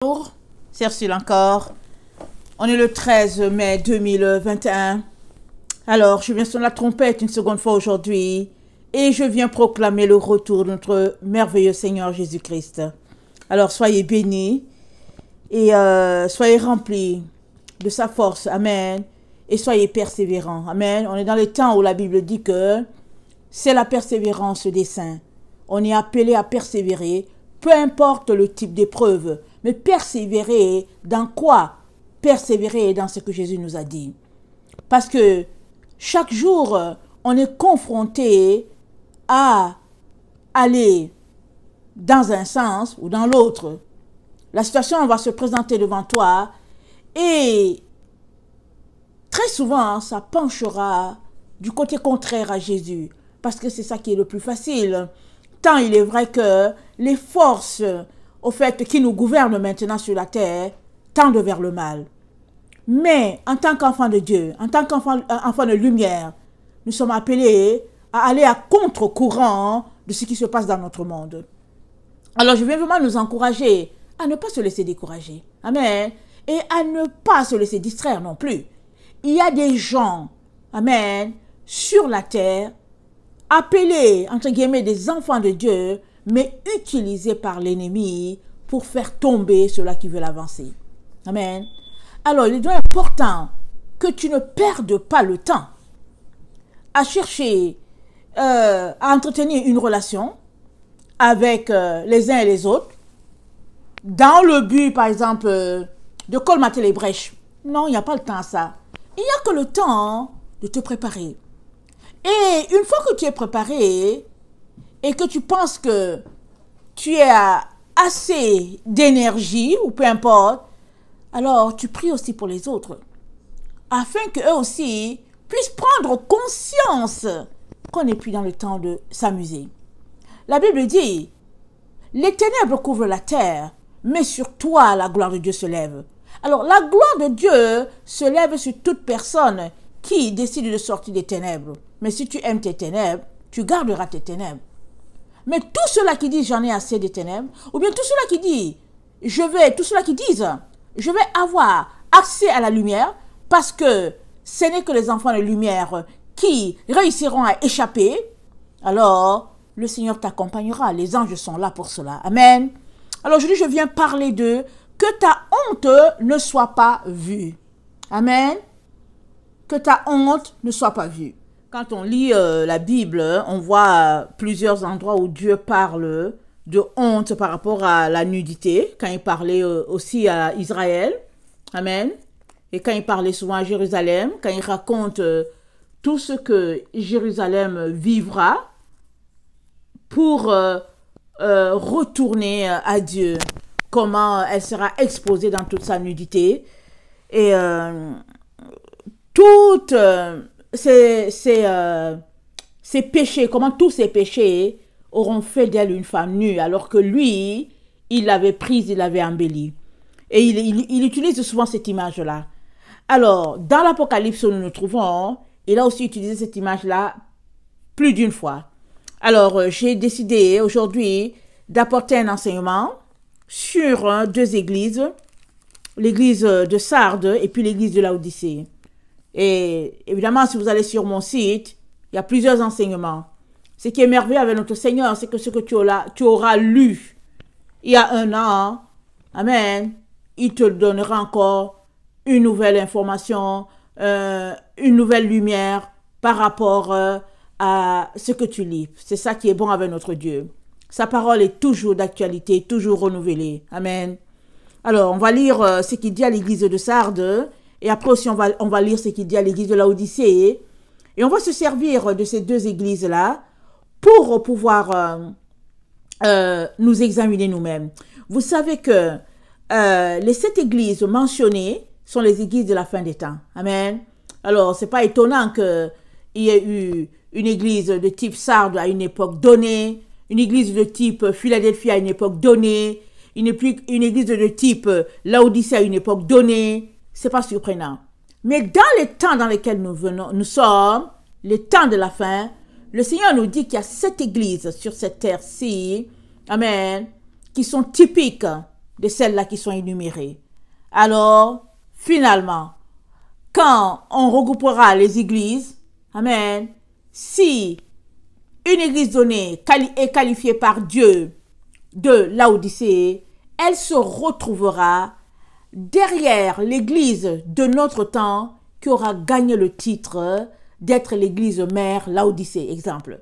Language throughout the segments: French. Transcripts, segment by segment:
Bonjour, c'est Ursule encore. On est le 13 mai 2021. Alors, je viens sur la trompette une seconde fois aujourd'hui et je viens proclamer le retour de notre merveilleux Seigneur Jésus-Christ. Alors, soyez bénis et soyez remplis de sa force. Amen. Et soyez persévérants. Amen. On est dans les temps où la Bible dit que c'est la persévérance des saints. On est appelé à persévérer, peu importe le type d'épreuve. Mais persévérer dans quoi? Persévérer dans ce que Jésus nous a dit. Parce que chaque jour, on est confronté à aller dans un sens ou dans l'autre. La situation va se présenter devant toi et très souvent, ça penchera du côté contraire à Jésus. Parce que c'est ça qui est le plus facile. Tant il est vrai que les forces au fait qui nous gouvernent maintenant sur la terre tendent vers le mal. Mais en tant qu'enfants de Dieu, en tant qu'enfants de lumière, nous sommes appelés à aller à contre-courant de ce qui se passe dans notre monde. Alors je viens vraiment nous encourager à ne pas se laisser décourager. Amen. Et à ne pas se laisser distraire non plus. Il y a des gens, amen, sur la terre, appelés, entre guillemets, des enfants de Dieu, mais utilisés par l'ennemi pour faire tomber ceux-là qui veulent avancer. Amen. Alors, il est donc important que tu ne perdes pas le temps à chercher, à entretenir une relation avec les uns et les autres, dans le but, par exemple, de colmater les brèches. Non, il n'y a pas le temps à ça. Il n'y a que le temps de te préparer. Et une fois que tu es préparé et que tu penses que tu as assez d'énergie ou peu importe, alors tu pries aussi pour les autres afin qu'eux aussi puissent prendre conscience qu'on n'est plus dans le temps de s'amuser. La Bible dit, les ténèbres couvrent la terre, mais sur toi la gloire de Dieu se lève. Alors la gloire de Dieu se lève sur toute personne qui décide de sortir des ténèbres. Mais si tu aimes tes ténèbres, tu garderas tes ténèbres. Mais tous ceux-là qui disent j'en ai assez des ténèbres, ou bien tous ceux-là qui disent tous ceux-là qui disent je vais avoir accès à la lumière parce que ce n'est que les enfants de lumière qui réussiront à échapper, alors le Seigneur t'accompagnera. Les anges sont là pour cela. Amen. Alors aujourd'hui, je viens parler de que ta honte ne soit pas vue. Amen. Que ta honte ne soit pas vue. Quand on lit la Bible, on voit plusieurs endroits où Dieu parle de honte par rapport à la nudité, quand il parlait aussi à Israël. Amen. Et quand il parlait souvent à Jérusalem, quand il raconte tout ce que Jérusalem vivra pour retourner à Dieu, comment elle sera exposée dans toute sa nudité. Et toutes ces péchés, comment tous ces péchés auront fait d'elle une femme nue, alors que lui, il l'avait prise, il l'avait embellie. Et il utilise souvent cette image-là. Alors, dans l'Apocalypse où nous nous trouvons, il a aussi utilisé cette image-là plus d'une fois. Alors, j'ai décidé aujourd'hui d'apporter un enseignement sur deux églises, l'église de Sardes et puis l'église de Laodicée. Et évidemment, si vous allez sur mon site, il y a plusieurs enseignements. Ce qui est merveilleux avec notre Seigneur, c'est que ce que tu auras lu il y a un an, amen, il te donnera encore une nouvelle information, une nouvelle lumière par rapport à ce que tu lis. C'est ça qui est bon avec notre Dieu. Sa parole est toujours d'actualité, toujours renouvelée. Amen. Alors, on va lire ce qu'il dit à l'église de Sardes. Et après aussi, on va lire ce qu'il dit à l'église de Laodicée. Et on va se servir de ces deux églises-là pour pouvoir nous examiner nous-mêmes. Vous savez que les 7 églises mentionnées sont les églises de la fin des temps. Amen. Alors, c'est pas étonnant qu'il y ait eu une église de type Sardes à une époque donnée, une église de type Philadelphie à une époque donnée, une église de type Laodicée à une époque donnée. C'est pas surprenant. Mais dans les temps dans lesquels nous sommes, les temps de la fin, le Seigneur nous dit qu'il y a 7 églises sur cette terre-ci, amen, qui sont typiques de celles-là qui sont énumérées. Alors, finalement, quand on regroupera les églises, amen, si une église donnée est qualifiée par Dieu de Laodicée, elle se retrouvera derrière l'église de notre temps qui aura gagné le titre d'être l'église mère Laodicée, exemple.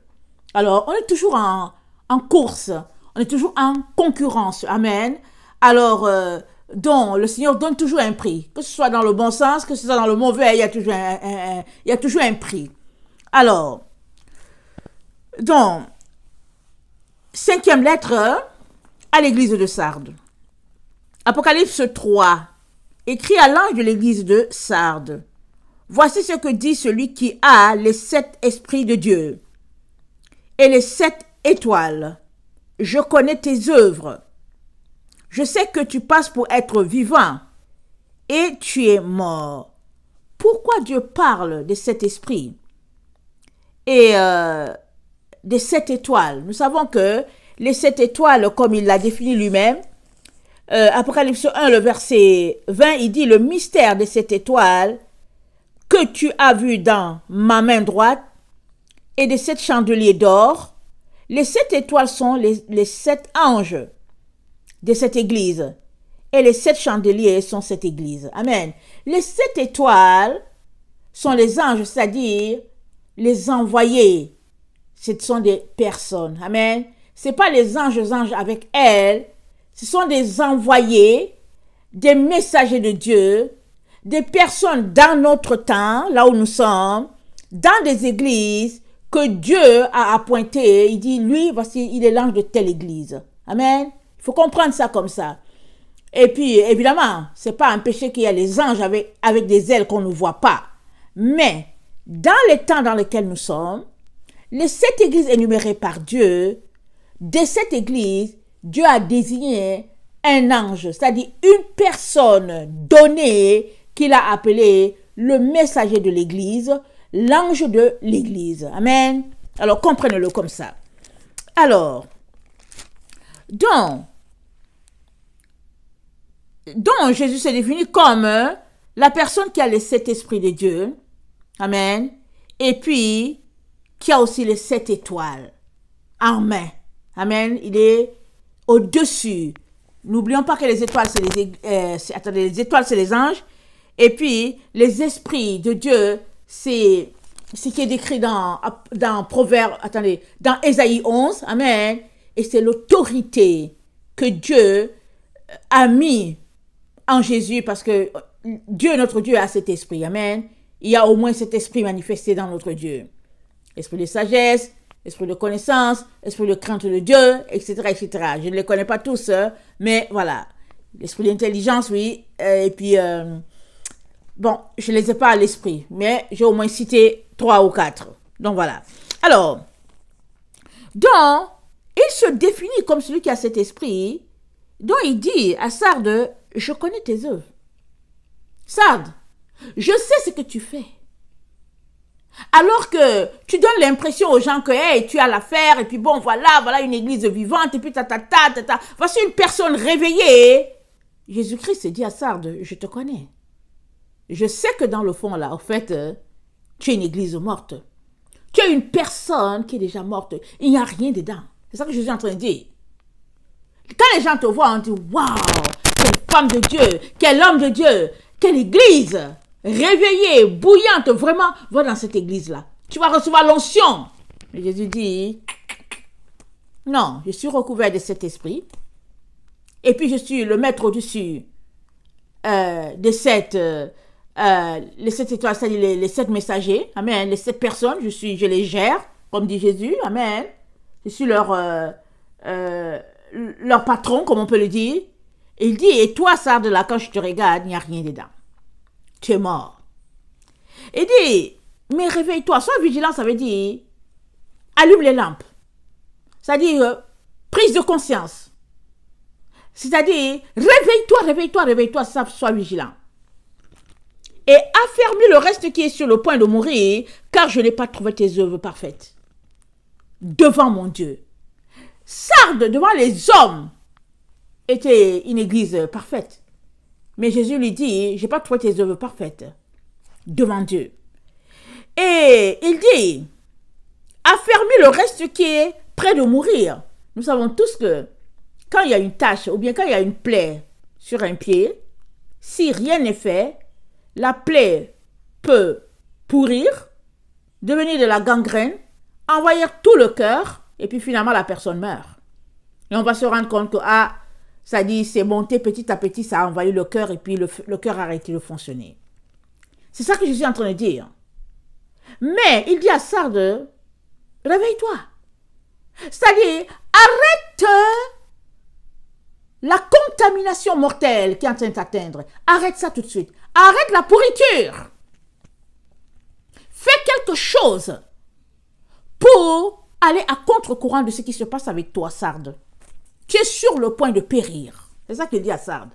Alors, on est toujours en course, on est toujours en concurrence, amen. Alors, donc, le Seigneur donne toujours un prix, que ce soit dans le bon sens, que ce soit dans le mauvais, il y a toujours un prix. Alors, donc, 5e lettre à l'église de Sardes. Apocalypse 3, écrit à l'ange de l'église de Sardes. Voici ce que dit celui qui a les 7 esprits de Dieu et les 7 étoiles. Je connais tes œuvres. Je sais que tu passes pour être vivant et tu es mort. Pourquoi Dieu parle de 7 esprits et des 7 étoiles? Nous savons que les 7 étoiles, comme il l'a défini lui-même, Apocalypse 1, le verset 20, il dit « Le mystère de cette étoile que tu as vu dans ma main droite et de 7 chandeliers d'or. Les 7 étoiles sont les 7 anges de cette église et les 7 chandeliers sont cette église. » Amen. Les 7 étoiles sont les anges, c'est-à-dire les envoyés. Ce sont des personnes. Amen. Ce n'est pas les anges avec elles. Ce sont des envoyés, des messagers de Dieu, des personnes dans notre temps, là où nous sommes, dans des églises que Dieu a appointées. Il dit, lui, voici, il est l'ange de telle église. Amen. Il faut comprendre ça comme ça. Et puis, évidemment, ce n'est pas un péché qu'il y a les anges avec des ailes qu'on ne voit pas. Mais, dans les temps dans lesquels nous sommes, les 7 églises énumérées par Dieu, de cette église, Dieu a désigné un ange, c'est-à-dire une personne donnée qu'il a appelée le messager de l'église, l'ange de l'église. Amen. Alors, comprenez-le comme ça. Alors, donc Jésus s'est défini comme la personne qui a les 7 esprits de Dieu. Amen. Et puis, qui a aussi les 7 étoiles en main. Amen. Il est au-dessus. N'oublions pas que les étoiles, les étoiles, c'est les anges. Et puis, les esprits de Dieu, c'est ce qui est décrit dans Proverbe, dans Ésaïe 11. Amen. Et c'est l'autorité que Dieu a mis en Jésus parce que Dieu, notre Dieu, a cet esprit. Amen. Il y a au moins cet esprit manifesté dans notre Dieu. Esprit de sagesse, esprit de connaissance, esprit de crainte de Dieu, etc., etc. Je ne les connais pas tous, mais voilà. L'esprit d'intelligence, oui. Et puis, bon, je ne les ai pas à l'esprit, mais j'ai au moins cité 3 ou 4. Donc, voilà. Alors, donc, il se définit comme celui qui a cet esprit, dont il dit à Sardes, je connais tes œuvres. Sardes, je sais ce que tu fais. Alors que tu donnes l'impression aux gens que hey, tu as l'affaire, et puis bon, voilà une église vivante, et puis voici une personne réveillée. Jésus-Christ s'est dit à Sardes, je te connais. Je sais que dans le fond, là, en fait, tu es une église morte. Tu es une personne qui est déjà morte. Il n'y a rien dedans. C'est ça que Jésus est en train de dire. Quand les gens te voient, on dit, waouh, quelle femme de Dieu, quel homme de Dieu, quelle église réveillée, bouillante, vraiment, va dans cette église-là. Tu vas recevoir l'onction. Mais Jésus dit, non, je suis recouvert de cet esprit. Et puis je suis le maître au-dessus de les 7 étoiles, c'est-à-dire les 7 messagers. Amen. Les 7 personnes, je les gère, comme dit Jésus. Amen. Je suis leur patron, comme on peut le dire. Et il dit, et toi, Sardes, là, quand je te regarde, il n'y a rien dedans. Tu es mort. Il dit, mais réveille-toi, sois vigilant, ça veut dire, allume les lampes. C'est-à-dire, prise de conscience. C'est-à-dire, réveille-toi, sois vigilant. Et affermis le reste qui est sur le point de mourir, car je n'ai pas trouvé tes œuvres parfaites. Devant mon Dieu. Sardes devant les hommes. était une église parfaite. Mais Jésus lui dit, je n'ai pas trouvé tes œuvres parfaites devant Dieu. Et il dit, affermis le reste qui est près de mourir. Nous savons tous que quand il y a une tache ou bien quand il y a une plaie sur un pied, si rien n'est fait, la plaie peut pourrir, devenir de la gangrène, envahir tout le cœur et puis finalement la personne meurt. Et on va se rendre compte que ça dit c'est monté petit à petit, ça a envahi le cœur et puis le cœur a arrêté de fonctionner. C'est ça que je suis en train de dire. Mais il dit à Sardes, réveille-toi. C'est-à-dire, arrête la contamination mortelle qui est en train de t'atteindre. Arrête ça tout de suite. Arrête la pourriture. Fais quelque chose pour aller à contre-courant de ce qui se passe avec toi, Sardes. Tu es sur le point de périr. C'est ça qu'il dit à Sardes.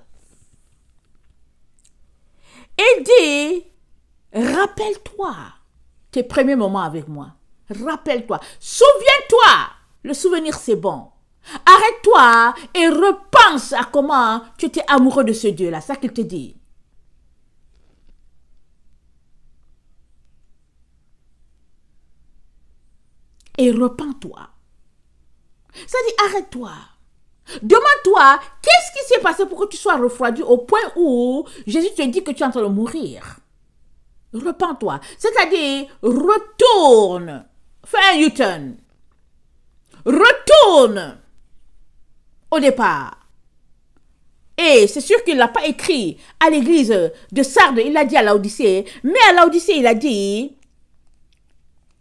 Il dit, rappelle-toi tes premiers moments avec moi. Rappelle-toi. Souviens-toi. Le souvenir, c'est bon. Arrête-toi et repense à comment tu étais amoureux de ce Dieu-là. C'est ça qu'il te dit. Et repens-toi. Ça dit, arrête-toi. Demande-toi, qu'est-ce qui s'est passé pour que tu sois refroidi au point où Jésus te dit que tu es en train de mourir. Repens-toi. C'est-à-dire, retourne. Fais un U-turn. Retourne au départ. Et c'est sûr qu'il ne l'a pas écrit à l'église de Sardes, il l'a dit à Laodicée. Mais à Laodicée, il a dit,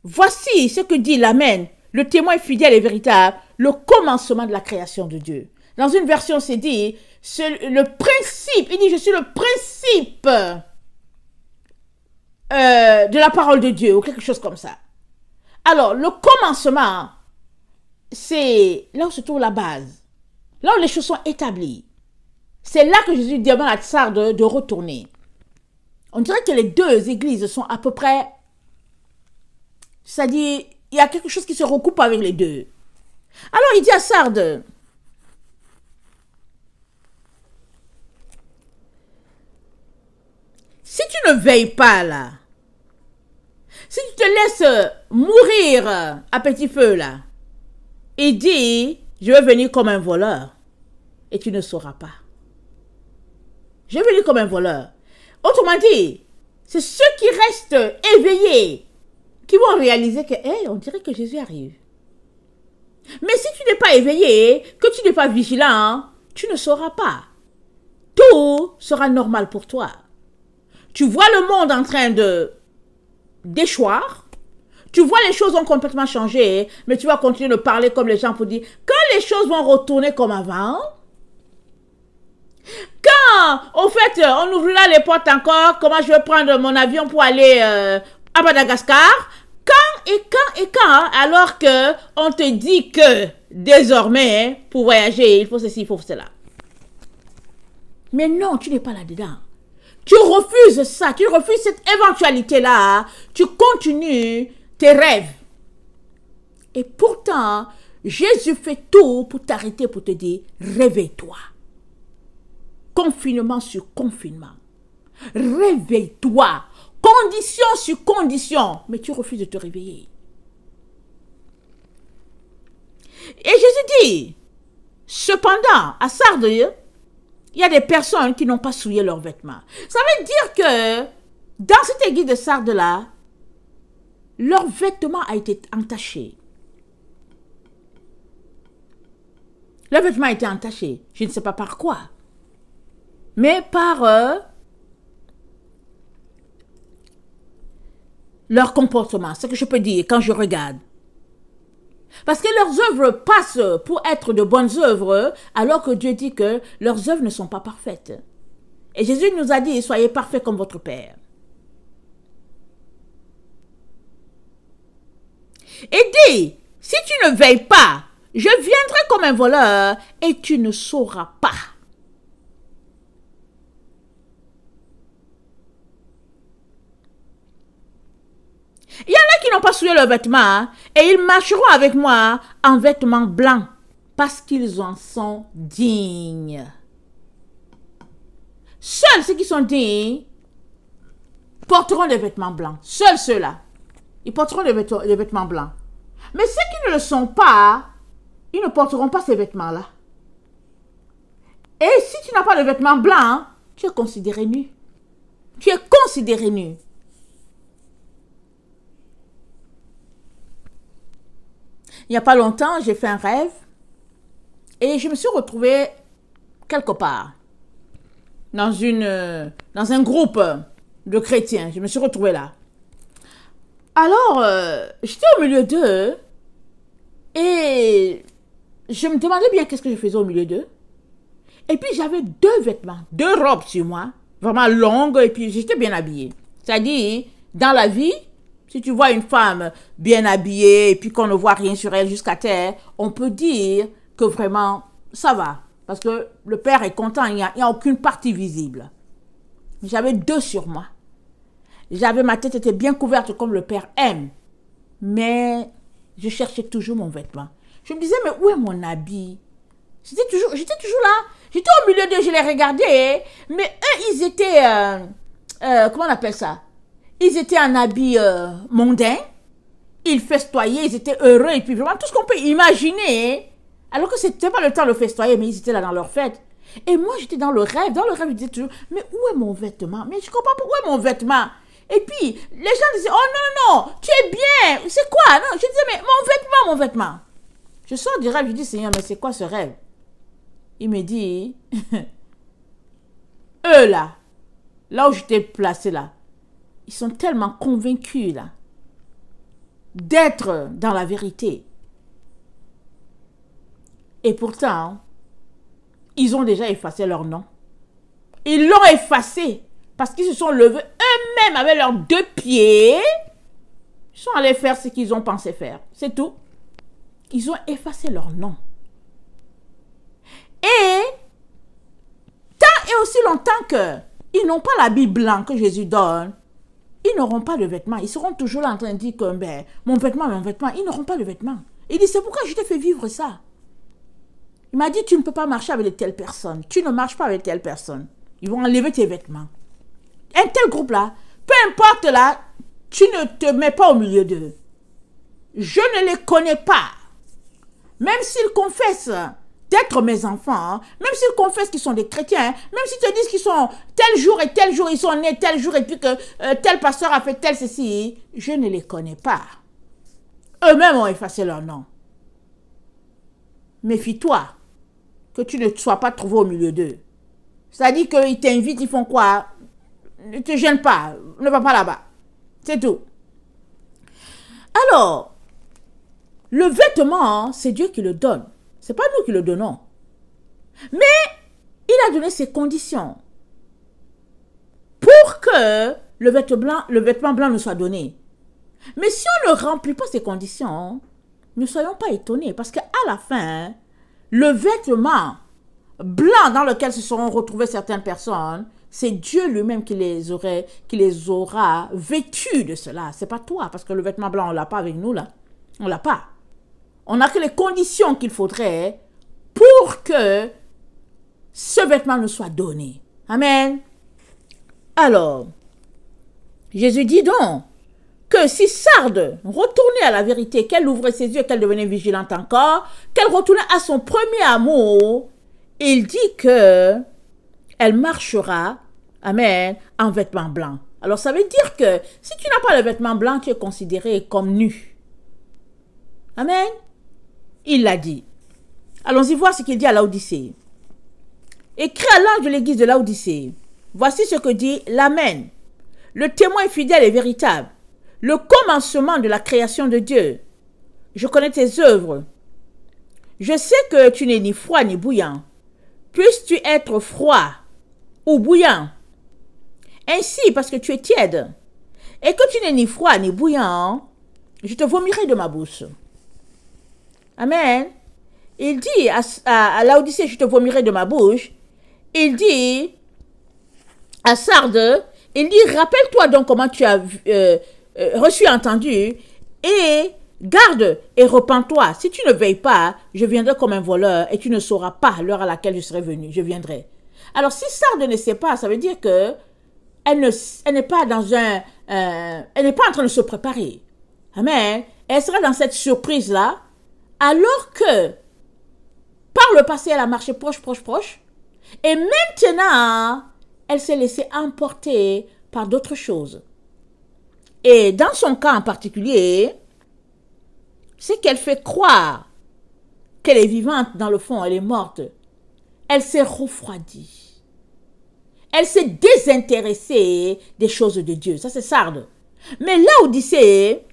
voici ce que dit l'Amen, le témoin fidèle et véritable, le commencement de la création de Dieu. Dans une version, c'est dit, le principe, il dit, je suis le principe de la parole de Dieu, ou quelque chose comme ça. Alors, le commencement, c'est là où se trouve la base, là où les choses sont établies. C'est là que Jésus demande à Sardes de retourner. On dirait que les deux églises sont à peu près, c'est-à-dire, il y a quelque chose qui se recoupe avec les deux. Alors, il dit à Sardes, si tu ne veilles pas là, si tu te laisses mourir à petit feu là, il dit, je vais venir comme un voleur et tu ne sauras pas. Je vais venir comme un voleur. Autrement dit, c'est ceux qui restent éveillés qui vont réaliser que, hey, on dirait que Jésus arrive. Mais si tu n'es pas éveillé, que tu n'es pas vigilant, tu ne sauras pas. Tout sera normal pour toi. Tu vois le monde en train de déchoir. Tu vois les choses ont complètement changé, mais tu vas continuer de parler comme les gens pour dire, quand les choses vont retourner comme avant, quand, au fait, on ouvrira les portes encore, comment je vais prendre mon avion pour aller à Madagascar, quand, alors que on te dit que désormais, pour voyager, il faut ceci, il faut cela. Mais non, tu n'es pas là-dedans. Tu refuses ça, tu refuses cette éventualité-là, tu continues tes rêves. Et pourtant, Jésus fait tout pour t'arrêter, pour te dire, réveille-toi. Confinement sur confinement. Réveille-toi. Condition sur condition. Mais tu refuses de te réveiller. Et Jésus dit, cependant, à Sardes, il y a des personnes qui n'ont pas souillé leurs vêtements. Ça veut dire que dans cette église de Sardes-là, leur vêtement a été entaché. Leur vêtement a été entaché. Je ne sais pas par quoi. Mais par leur comportement. C'est ce que je peux dire quand je regarde. Parce que leurs œuvres passent pour être de bonnes œuvres, alors que Dieu dit que leurs œuvres ne sont pas parfaites. Et Jésus nous a dit, soyez parfaits comme votre Père. Et dit, si tu ne veilles pas, je viendrai comme un voleur et tu ne sauras pas. Il y en a qui n'ont pas souillé leurs vêtements et ils marcheront avec moi en vêtements blancs, parce qu'ils en sont dignes. Seuls ceux qui sont dignes porteront des vêtements blancs. Seuls ceux-là. Ils porteront des vêtements blancs. Mais ceux qui ne le sont pas, ils ne porteront pas ces vêtements-là. Et si tu n'as pas de vêtements blancs, tu es considéré nu. Tu es considéré nu. Il n'y a pas longtemps, j'ai fait un rêve et je me suis retrouvée quelque part dans un groupe de chrétiens. Je me suis retrouvée là. Alors, j'étais au milieu d'eux et je me demandais bien qu'est-ce que je faisais au milieu d'eux. Et puis, j'avais deux vêtements, deux robes sur moi, vraiment longues, et puis j'étais bien habillée. C'est-à-dire, dans la vie, si tu vois une femme bien habillée et puis qu'on ne voit rien sur elle jusqu'à terre, on peut dire que vraiment, ça va. Parce que le Père est content, il n'y a aucune partie visible. J'avais deux sur moi. Ma tête était bien couverte comme le Père aime. Mais je cherchais toujours mon vêtement. Je me disais, mais où est mon habit? J'étais toujours là. J'étais au milieu d'eux, je les regardais. Mais eux, ils étaient... comment on appelle ça? Ils étaient en habit mondain. Ils festoyaient, ils étaient heureux. Et puis vraiment, tout ce qu'on peut imaginer. Alors que ce n'était pas le temps de festoyer, mais ils étaient là dans leur fête. Et moi, j'étais dans le rêve. Dans le rêve, je disais toujours, mais où est mon vêtement? Mais je comprends pas où est mon vêtement. Et puis, les gens disaient, oh non, tu es bien. C'est quoi? Non, je disais, mais mon vêtement. Je sors du rêve, je dis, Seigneur, mais c'est quoi ce rêve? Il me dit, eux là où j'étais placé là, ils sont tellement convaincus là, d'être dans la vérité. Et pourtant, ils ont déjà effacé leur nom. Ils l'ont effacé parce qu'ils se sont levés eux-mêmes avec leurs deux pieds. Ils sont allés faire ce qu'ils ont pensé faire. C'est tout. Ils ont effacé leur nom. Et tant et aussi longtemps qu'ils n'ont pas l'habit blanc que Jésus donne, ils n'auront pas de vêtements. Ils seront toujours là en train de dire que ben, mon vêtement, ils n'auront pas de vêtements. Il dit, c'est pourquoi je t'ai fait vivre ça. Il m'a dit, tu ne peux pas marcher avec de telles personnes. Tu ne marches pas avec telle personne. Ils vont enlever tes vêtements. Un tel groupe-là, peu importe là, tu ne te mets pas au milieu d'eux. Je ne les connais pas. Même s'ils confessent d'être mes enfants, même s'ils confessent qu'ils sont des chrétiens, même s'ils te disent qu'ils sont tel jour, ils sont nés tel jour, et puis que tel pasteur a fait tel ceci, je ne les connais pas. Eux-mêmes ont effacé leur nom. Méfie-toi que tu ne sois pas trouvé au milieu d'eux. C'est-à-dire qu'ils t'invitent, ils font quoi? Ne te gêne pas, ne va pas là-bas. C'est tout. Alors, le vêtement, c'est Dieu qui le donne. Ce n'est pas nous qui le donnons. Mais il a donné ses conditions pour que le vêtement blanc nous soit donné. Mais si on ne remplit pas ces conditions, ne soyons pas étonnés. Parce qu'à la fin, le vêtement blanc dans lequel se seront retrouvées certaines personnes, c'est Dieu lui-même qui les aura vêtus de cela. Ce n'est pas toi, parce que le vêtement blanc, on ne l'a pas avec nous là. On ne l'a pas. On n'a que les conditions qu'il faudrait pour que ce vêtement nous soit donné. Amen. Alors, Jésus dit donc que si Sarde retournait à la vérité, qu'elle ouvrait ses yeux, qu'elle devenait vigilante encore, qu'elle retournait à son premier amour, il dit que elle marchera, amen, en vêtements blancs. Alors, ça veut dire que si tu n'as pas le vêtement blanc, tu es considéré comme nu. Amen. Il l'a dit. Allons-y voir ce qu'il dit à Laodicée. Écrit à l'ange de l'église de Laodicée. Voici ce que dit l'Amen, le témoin fidèle et véritable, le commencement de la création de Dieu. Je connais tes œuvres. Je sais que tu n'es ni froid ni bouillant. Puisses-tu être froid ou bouillant? Ainsi, parce que tu es tiède et que tu n'es ni froid ni bouillant, je te vomirai de ma bouche. Amen. Il dit à Laodicée, je te vomirai de ma bouche. Il dit à Sarde, il dit, rappelle-toi donc comment tu as reçu, entendu, et Garde et repens-toi. Si tu ne veilles pas, je viendrai comme un voleur et tu ne sauras pas l'heure à laquelle je serai venu. Je viendrai. Alors, si Sarde ne sait pas, ça veut dire que elle n'est pas dans elle n'est pas en train de se préparer. Amen. Elle sera dans cette surprise-là, alors que par le passé, elle a marché proche. Et maintenant, elle s'est laissée emporter par d'autres choses. Et dans son cas en particulier, c'est qu'elle fait croire qu'elle est vivante, dans le fond, elle est morte. Elle s'est refroidie. Elle s'est désintéressée des choses de Dieu. Ça, c'est Sarde. Mais Laodicée,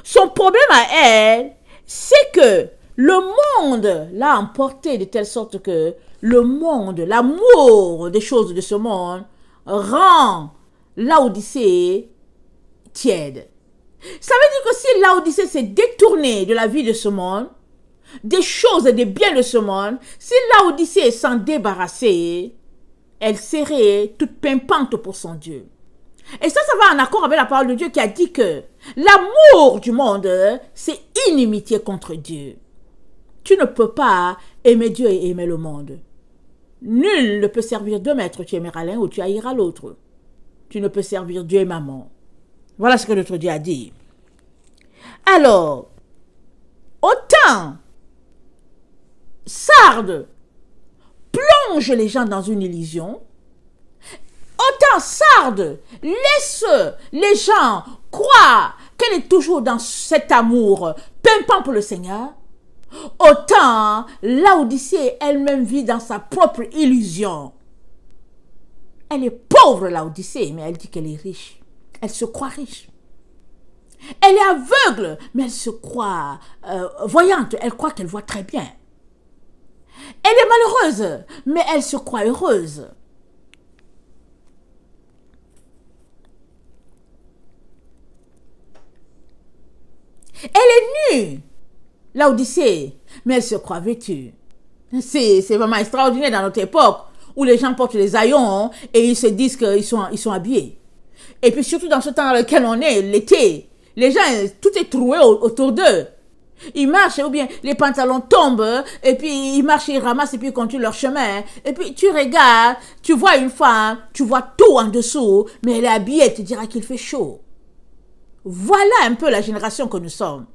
son problème à elle, c'est que le monde l'a emporté de telle sorte que le monde, l'amour des choses de ce monde, rend Laodicée tiède. Ça veut dire que si Laodicée s'est détournée de la vie de ce monde, des choses et des biens de ce monde, si Laodicée s'en débarrassait, elle serait toute pimpante pour son Dieu. Et ça va en accord avec la parole de Dieu qui a dit que l'amour du monde, c'est inimitié contre Dieu. Tu ne peux pas aimer Dieu et aimer le monde. Nul ne peut servir deux maîtres, tu aimeras l'un ou tu haïras l'autre. Tu ne peux servir Dieu et maman. Voilà ce que notre Dieu a dit. Alors, autant Sarde plonge les gens dans une illusion, autant Sarde laisse les gens croire qu'elle est toujours dans cet amour pimpant pour le Seigneur, autant Laodicée elle-même vit dans sa propre illusion. Elle est pauvre, Laodicée, mais elle dit qu'elle est riche. Elle se croit riche. Elle est aveugle, mais elle se croit voyante. Elle croit qu'elle voit très bien. Elle est malheureuse, mais elle se croit heureuse. Elle est nue, Laodicée, mais elle se croit vêtue. C'est vraiment extraordinaire dans notre époque où les gens portent les haillons et ils se disent qu'ils sont habillés. Et puis surtout dans ce temps dans lequel on est, l'été, les gens, tout est troué autour d'eux. Ils marchent ou bien les pantalons tombent et puis ils marchent, ils ramassent et puis ils continuent leur chemin. Et puis tu regardes, tu vois une femme, tu vois tout en dessous, mais elle est habillée, tu diras qu'il fait chaud. Voilà un peu la génération que nous sommes.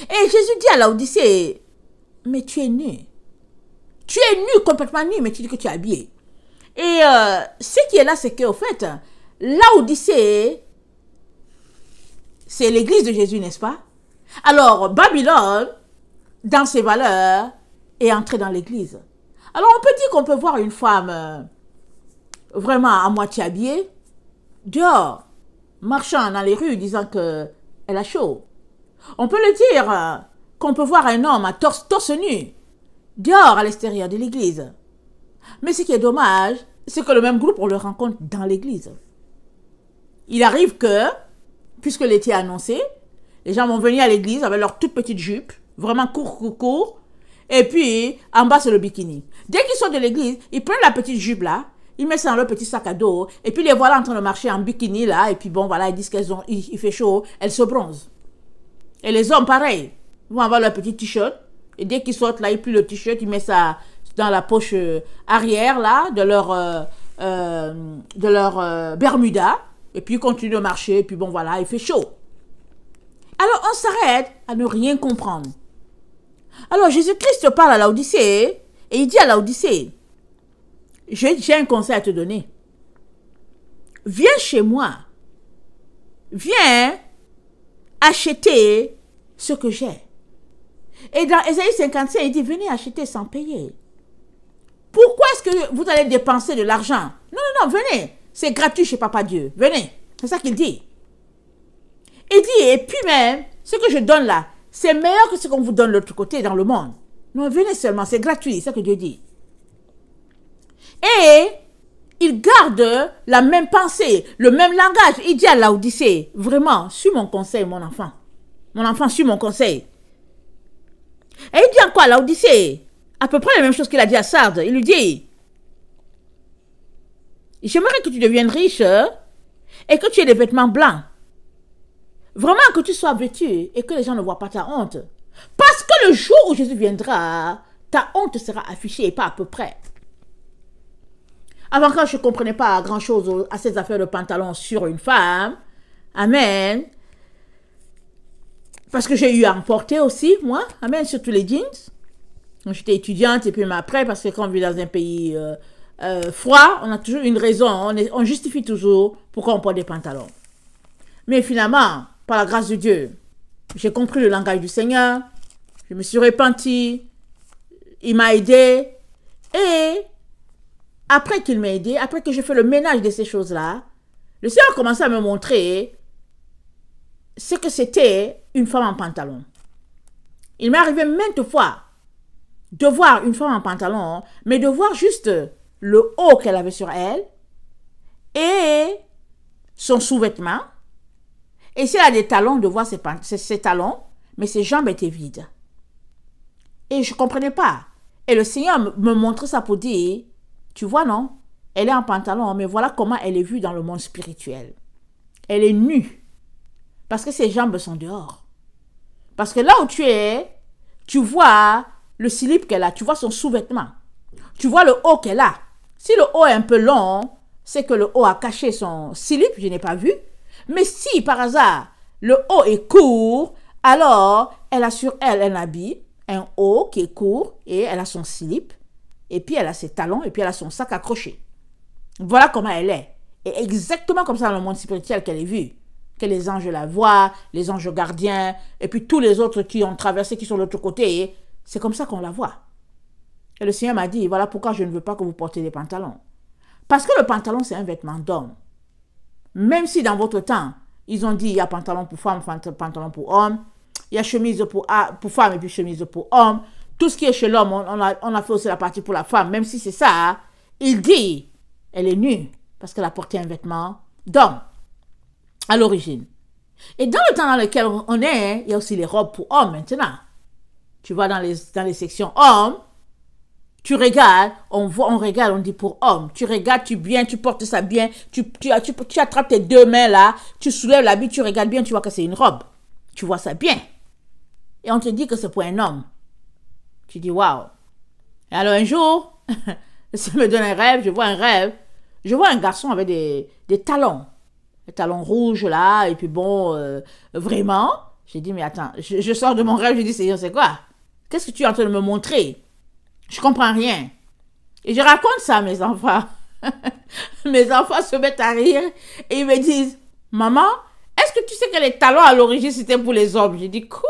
Et Jésus dit à Laodicée, mais tu es nu. Tu es nu, complètement nu, mais tu dis que tu es habillé. Et ce qui est là, c'est qu'au fait, Laodicée, c'est l'église de Jésus, n'est-ce pas? Alors, Babylone, dans ses valeurs, est entrée dans l'église. Alors, on peut dire qu'on peut voir une femme vraiment à moitié habillée, dehors, marchant dans les rues, disant qu'elle a chaud. On peut le dire qu'on peut voir un homme à torse nu, dehors à l'extérieur de l'église. Mais ce qui est dommage, c'est que le même groupe, on le rencontre dans l'église. Il arrive que, puisque l'été est annoncé, les gens vont venir à l'église avec leur toute petite jupe, vraiment court, et puis en bas c'est le bikini. Dès qu'ils sortent de l'église, ils prennent la petite jupe là, ils mettent ça dans leur petit sac à dos, et puis les voilà en train de marcher en bikini là, et puis bon voilà, ils disent il fait chaud, elles se bronzent. Et les hommes pareil, ils vont avoir leur petit t-shirt, et dès qu'ils sortent là, ils plient le t-shirt, ils mettent ça dans la poche arrière là, de leur bermuda, et puis ils continuent de marcher, et puis bon voilà, il fait chaud. Alors on s'arrête à ne rien comprendre. Alors Jésus-Christ parle à Laodicée, et il dit à Laodicée, j'ai un conseil à te donner. Viens chez moi. Viens acheter ce que j'ai. Et dans Ésaïe 55, il dit, venez acheter sans payer. Pourquoi est-ce que vous allez dépenser de l'argent? Non, venez. C'est gratuit chez Papa Dieu. Venez. C'est ça qu'il dit. Il dit, et puis même, ce que je donne là, c'est meilleur que ce qu'on vous donne de l'autre côté dans le monde. Non, venez seulement, c'est gratuit, c'est ce que Dieu dit. Et il garde la même pensée, le même langage. Il dit à Laodicée, vraiment, suis mon conseil, mon enfant. Mon enfant, suis mon conseil. Et il dit encore à Laodicée, à peu près la même chose qu'il a dit à Sarde. Il lui dit, j'aimerais que tu deviennes riche et que tu aies des vêtements blancs. Vraiment que tu sois vêtu et que les gens ne voient pas ta honte. Parce que le jour où Jésus viendra, ta honte sera affichée et pas à peu près. Avant, quand je ne comprenais pas grand-chose à ces affaires de pantalon sur une femme, amen, parce que j'ai eu à en porter aussi, moi, amen, surtout les jeans. J'étais étudiante et puis après, parce que quand on vit dans un pays froid, on a toujours une raison, on justifie toujours pourquoi on porte des pantalons. Mais finalement, par la grâce de Dieu, j'ai compris le langage du Seigneur, je me suis repentie, il m'a aidé, et après qu'il m'a aidé, après que j'ai fait le ménage de ces choses-là, le Seigneur a commencé à me montrer ce que c'était une femme en pantalon. Il m'est arrivé maintes fois de voir une femme en pantalon, mais de voir juste le haut qu'elle avait sur elle et son sous-vêtement. Et si elle a des talons, de voir ses talons, mais ses jambes étaient vides. Et je ne comprenais pas. Et le Seigneur me montrait ça pour dire, tu vois non, elle est en pantalon, mais voilà comment elle est vue dans le monde spirituel. Elle est nue, parce que ses jambes sont dehors. Parce que là où tu es, tu vois le slip qu'elle a, tu vois son sous-vêtement. Tu vois le haut qu'elle a. Si le haut est un peu long, c'est que le haut a caché son slip, je n'ai pas vu. Mais si par hasard, le haut est court, alors elle a sur elle un habit, un haut qui est court, et elle a son slip, et puis elle a ses talons, et puis elle a son sac accroché. Voilà comment elle est. Et exactement comme ça dans le monde spirituel qu'elle est vue. Que les anges la voient, les anges gardiens, et puis tous les autres qui ont traversé, qui sont de l'autre côté, c'est comme ça qu'on la voit. Et le Seigneur m'a dit, voilà pourquoi je ne veux pas que vous portez des pantalons. Parce que le pantalon, c'est un vêtement d'homme. Même si dans votre temps, ils ont dit, il y a pantalon pour femme, pantalon pour homme, il y a chemise pour femme et puis chemise pour homme. Tout ce qui est chez l'homme, on a fait aussi la partie pour la femme. Même si c'est ça, il dit, elle est nue parce qu'elle a porté un vêtement d'homme à l'origine. Et dans le temps dans lequel on est, il y a aussi les robes pour hommes maintenant. Tu vois, dans les sections hommes, tu regardes, on regarde, on dit pour homme. Tu regardes, tu portes ça bien, tu attrapes tes deux mains là, tu soulèves l'habit, tu regardes bien, tu vois que c'est une robe. Tu vois ça bien. Et on te dit que c'est pour un homme. Tu dis, waouh. Et alors un jour, ça me donne un rêve, je vois un garçon avec des talons. Les talons rouges là, et puis bon, vraiment, j'ai dit, mais attends, je sors de mon rêve, je dis, Seigneur, c'est quoi? Qu'est-ce que tu es en train de me montrer? Je comprends rien. Et je raconte ça à mes enfants. Mes enfants se mettent à rire et ils me disent, maman, est-ce que tu sais que les talons à l'origine c'était pour les hommes? J'ai dit, quoi?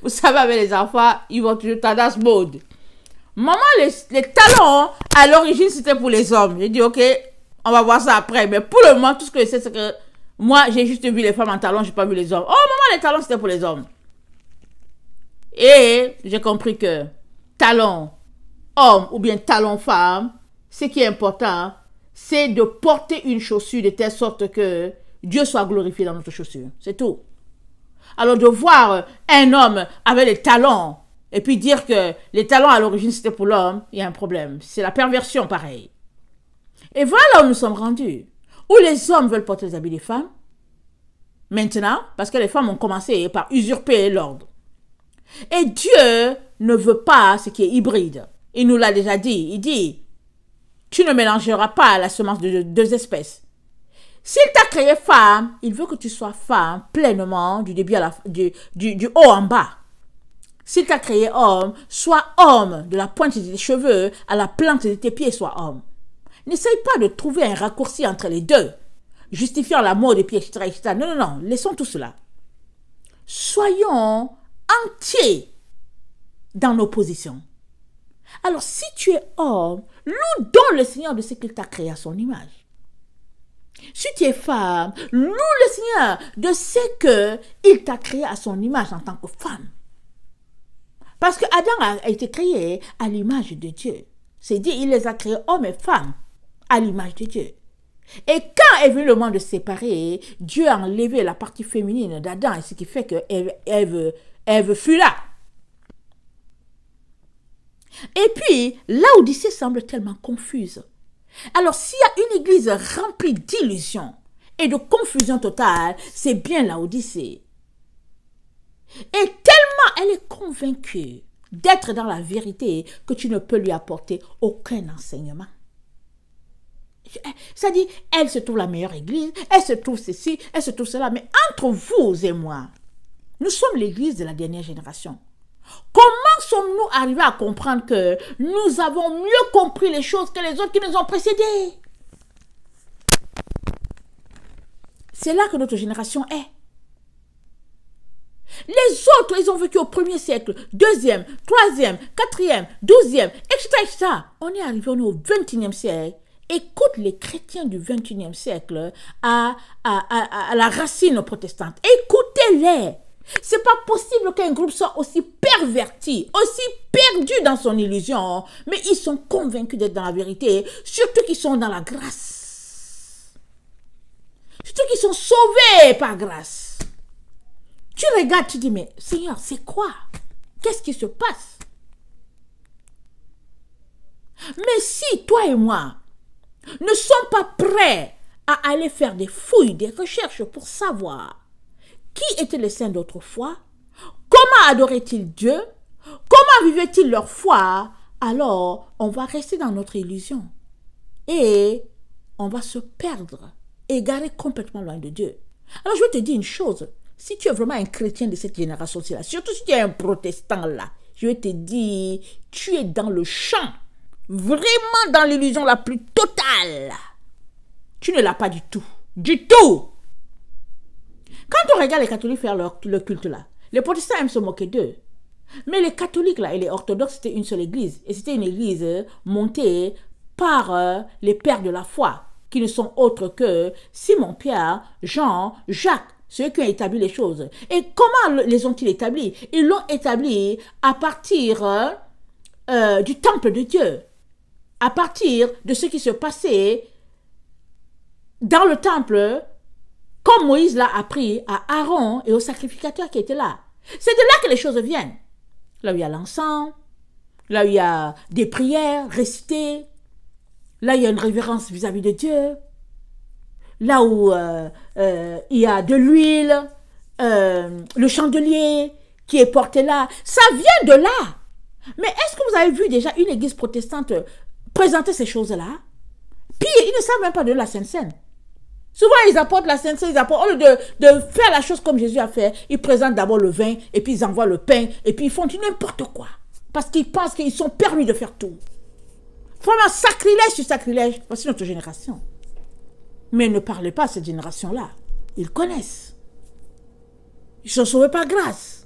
Vous savez, avec les enfants, ils vont toujours tendance mode. Maman, les talons à l'origine c'était pour les hommes. J'ai dit, ok, on va voir ça après. Mais pour le moment, tout ce que je sais, c'est que moi, j'ai juste vu les femmes en talons, j'ai pas vu les hommes. Oh, maman, les talons c'était pour les hommes. Et j'ai compris que talon homme ou bien talon femme, ce qui est important, c'est de porter une chaussure de telle sorte que Dieu soit glorifié dans notre chaussure. C'est tout. Alors de voir un homme avec les talons et puis dire que les talons à l'origine c'était pour l'homme, il y a un problème. C'est la perversion pareil. Et voilà où nous sommes rendus. Où les hommes veulent porter les habits des femmes. Maintenant, parce que les femmes ont commencé par usurper l'ordre. Et Dieu ne veut pas ce qui est hybride. Il nous l'a déjà dit. Il dit, tu ne mélangeras pas la semence de deux espèces. S'il t'a créé femme, il veut que tu sois femme pleinement du début à du haut en bas. S'il t'a créé homme, sois homme de la pointe de tes cheveux à la plante de tes pieds, sois homme. N'essaye pas de trouver un raccourci entre les deux, justifiant la mort des pieds, etc., etc. Non, non, non, laissons tout cela. Soyons entiers dans nos positions. Alors, si tu es homme, loue donc le Seigneur de ce qu'il t'a créé à son image. Si tu es femme, loue le Seigneur de ce qu'il t'a créé à son image en tant que femme. Parce que Adam a été créé à l'image de Dieu. C'est dit, il les a créés hommes et femmes à l'image de Dieu. Et quand est venu le moment de séparer, Dieu a enlevé la partie féminine d'Adam, ce qui fait que Ève fut là. Et puis, l'Odyssée semble tellement confuse. Alors, s'il y a une église remplie d'illusions et de confusion totale, c'est bien Laodicée. Et tellement elle est convaincue d'être dans la vérité que tu ne peux lui apporter aucun enseignement. Ça dit, elle se trouve la meilleure église, elle se trouve ceci, elle se trouve cela, mais entre vous et moi, nous sommes l'église de la dernière génération. Comment sommes-nous arrivés à comprendre que nous avons mieux compris les choses que les autres qui nous ont précédés? C'est là que notre génération est. Les autres, ils ont vécu au 1er siècle, 2e, 3e, 4e, 12e, etc., etc. On est arrivé au 21e siècle. Écoute les chrétiens du 21e siècle à la racine protestante. Écoutez-les. C'est pas possible qu'un groupe soit aussi perverti, aussi perdu dans son illusion, mais ils sont convaincus d'être dans la vérité, surtout qu'ils sont dans la grâce. Surtout qu'ils sont sauvés par grâce. Tu regardes, tu dis, mais Seigneur, c'est quoi? Qu'est-ce qui se passe? Mais si toi et moi ne sommes pas prêts à aller faire des fouilles, des recherches pour savoir qui étaient les saints d'autrefois, comment adoraient-ils Dieu, comment vivaient-ils leur foi, alors on va rester dans notre illusion et on va se perdre, égarer complètement loin de Dieu. Alors je vais te dire une chose, si tu es vraiment un chrétien de cette génération-ci, surtout si tu es un protestant là, je vais te dire, tu es dans le champ, vraiment dans l'illusion la plus totale. Tu ne l'as pas du tout. Du tout. Quand on regarde les catholiques faire leur culte là, les protestants aiment se moquer d'eux. Mais les catholiques là et les orthodoxes, c'était une seule église. Et c'était une église montée par les pères de la foi, qui ne sont autres que Simon, Pierre, Jean, Jacques, ceux qui ont établi les choses. Et comment les ont-ils établis? Ils l'ont établi à partir du temple de Dieu, à partir de ce qui se passait dans le temple, comme Moïse l'a appris à Aaron et aux sacrificateurs qui étaient là. C'est de là que les choses viennent. Là où il y a l'encens, là où il y a des prières récitées, là où il y a une révérence vis-à-vis de Dieu, là où il y a de l'huile, le chandelier qui est porté là. Ça vient de là. Mais est-ce que vous avez vu déjà une église protestante présenter ces choses-là? Puis ils ne savent même pas de la Sainte Seine. Souvent, ils apportent la Sainte Seine, ils apportent, au lieu de faire la chose comme Jésus a fait, ils présentent d'abord le vin, et puis ils envoient le pain, et puis ils font du n'importe quoi. Parce qu'ils pensent qu'ils sont permis de faire tout. Vraiment, sacrilège sur sacrilège. Voici notre génération. Mais ne parlez pas à cette génération-là. Ils connaissent. Ils sont sauvés par grâce.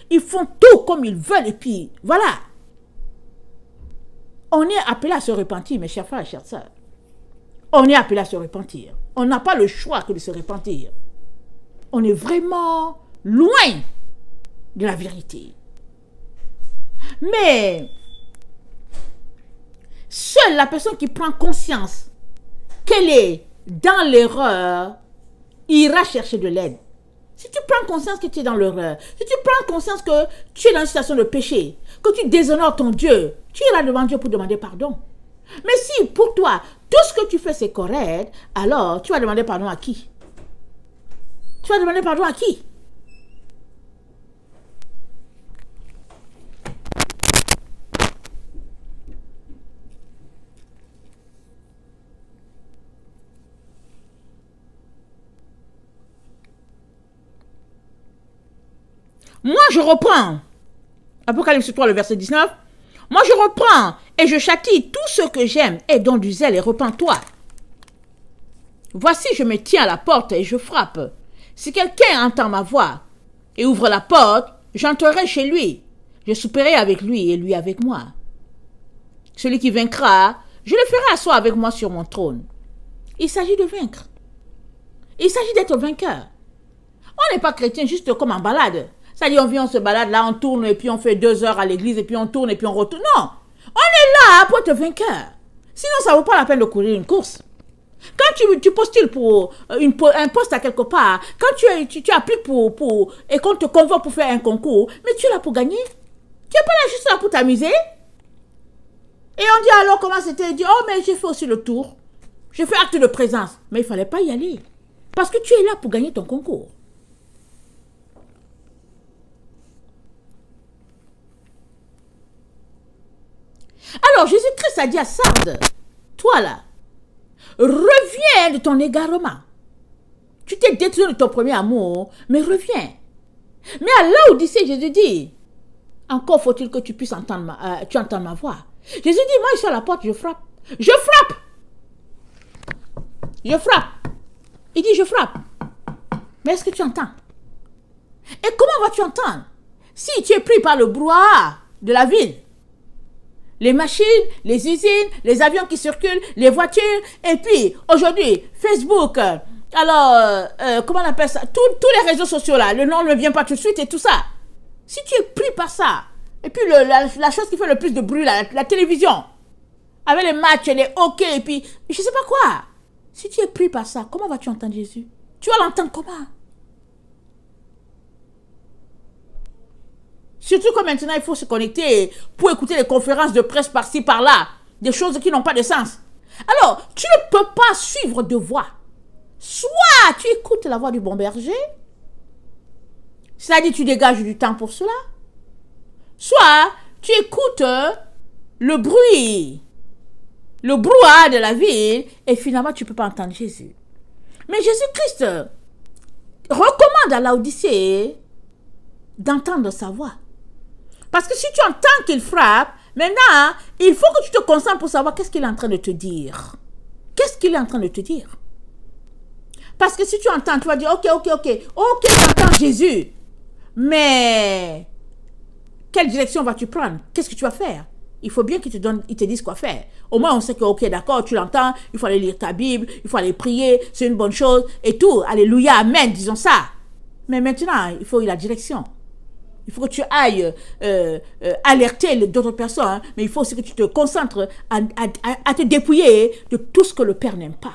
Ils font tout comme ils veulent, et puis voilà. On est appelé à se repentir, mes chers frères et chères sœurs. On est appelé à se repentir. On n'a pas le choix que de se repentir. On est vraiment loin de la vérité. Mais seule la personne qui prend conscience qu'elle est dans l'erreur ira chercher de l'aide. Si tu prends conscience que tu es dans l'erreur, si tu prends conscience que tu es dans une situation de péché, que tu déshonores ton Dieu, tu iras devant Dieu pour demander pardon. Mais si pour toi, tout ce que tu fais c'est correct, alors tu vas demander pardon à qui? Tu vas demander pardon à qui? Moi, je reprends. Apocalypse 3, le verset 19. Moi, je reprends et je châtie tout ce que j'aime et donne du zèle et repens-toi. Voici, je me tiens à la porte et je frappe. Si quelqu'un entend ma voix et ouvre la porte, j'entrerai chez lui. Je souperai avec lui et lui avec moi. Celui qui vaincra, je le ferai asseoir avec moi sur mon trône. Il s'agit de vaincre. Il s'agit d'être vainqueur. On n'est pas chrétien juste comme en balade. C'est-à-dire, on vient, on se balade, là, on tourne, et puis on fait 2 heures à l'église, et puis on tourne, et puis on retourne. Non! On est là pour être vainqueur. Sinon, ça ne vaut pas la peine de courir une course. Quand tu postules pour un poste à quelque part, quand tu appliques et qu'on te convoque pour faire un concours, mais tu es là pour gagner. Tu n'es pas là juste là pour t'amuser. Et on dit alors comment c'était? Il dit, oh, mais j'ai fait aussi le tour. J'ai fait acte de présence. Mais il ne fallait pas y aller. Parce que tu es là pour gagner ton concours. Alors Jésus-Christ a dit à Sardes, toi là, reviens de ton égarement. Tu t'es détourné de ton premier amour, mais reviens. Mais à Laodicée, Jésus dit, encore faut-il que tu puisses entendre tu entends ma voix. Jésus dit, moi je suis à la porte, je frappe. Je frappe. Je frappe. Il dit, je frappe. Mais est-ce que tu entends? Et comment vas-tu entendre si tu es pris par le brouhaha de la ville? Les machines, les usines, les avions qui circulent, les voitures, et puis aujourd'hui, Facebook, alors, comment on appelle ça? Tous les réseaux sociaux là, le nom ne vient pas tout de suite et tout ça. Si tu es pris par ça, et puis la chose qui fait le plus de bruit, la télévision, avec les matchs, les hockey, et puis je sais pas quoi. Si tu es pris par ça, comment vas-tu entendre Jésus? Tu vas l'entendre comment? Surtout que maintenant, il faut se connecter pour écouter les conférences de presse par-ci, par-là. Des choses qui n'ont pas de sens. Alors, tu ne peux pas suivre de voix. Soit tu écoutes la voix du bon berger, c'est-à-dire tu dégages du temps pour cela. Soit tu écoutes le bruit, le brouhaha de la ville, et finalement tu ne peux pas entendre Jésus. Mais Jésus-Christ recommande à Laodicée d'entendre sa voix. Parce que si tu entends qu'il frappe, maintenant, il faut que tu te concentres pour savoir qu'est-ce qu'il est en train de te dire. Qu'est-ce qu'il est en train de te dire? Parce que si tu entends, tu vas dire, ok, j'entends Jésus. Mais, quelle direction vas-tu prendre? Qu'est-ce que tu vas faire? Il faut bien qu'il te dise quoi faire. Au moins, on sait que, ok, d'accord, tu l'entends, il faut aller lire ta Bible, il faut aller prier, c'est une bonne chose, et tout. Alléluia, amen, disons ça. Mais maintenant, il faut la direction. Il faut que tu ailles alerter d'autres personnes, hein, mais il faut aussi que tu te concentres à te dépouiller de tout ce que le Père n'aime pas.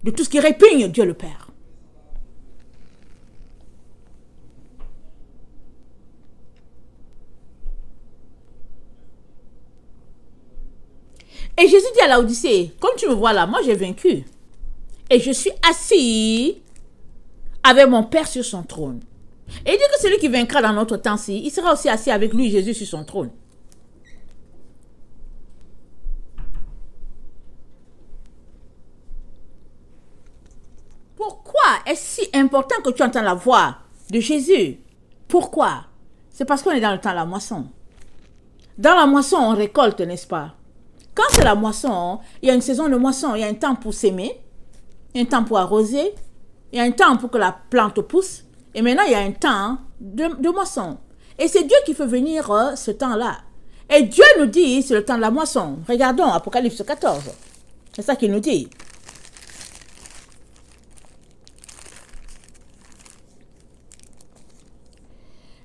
De tout ce qui répugne Dieu le Père. Et Jésus dit à Laodicée, comme tu me vois là, moi j'ai vaincu. Et je suis assis avec mon Père sur son trône. Et il dit que celui qui vaincra dans notre temps-ci, il sera aussi assis avec lui, Jésus, sur son trône. Pourquoi est-ce si important que tu entends la voix de Jésus? Pourquoi? C'est parce qu'on est dans le temps de la moisson. Dans la moisson, on récolte, n'est-ce pas? Quand c'est la moisson, il y a une saison de moisson, il y a un temps pour s'aimer, il y a un temps pour arroser, il y a un temps pour que la plante pousse, et maintenant il y a un temps de moisson. Et c'est Dieu qui fait venir ce temps-là. Et Dieu nous dit, c'est le temps de la moisson. Regardons Apocalypse 14. C'est ça qu'il nous dit.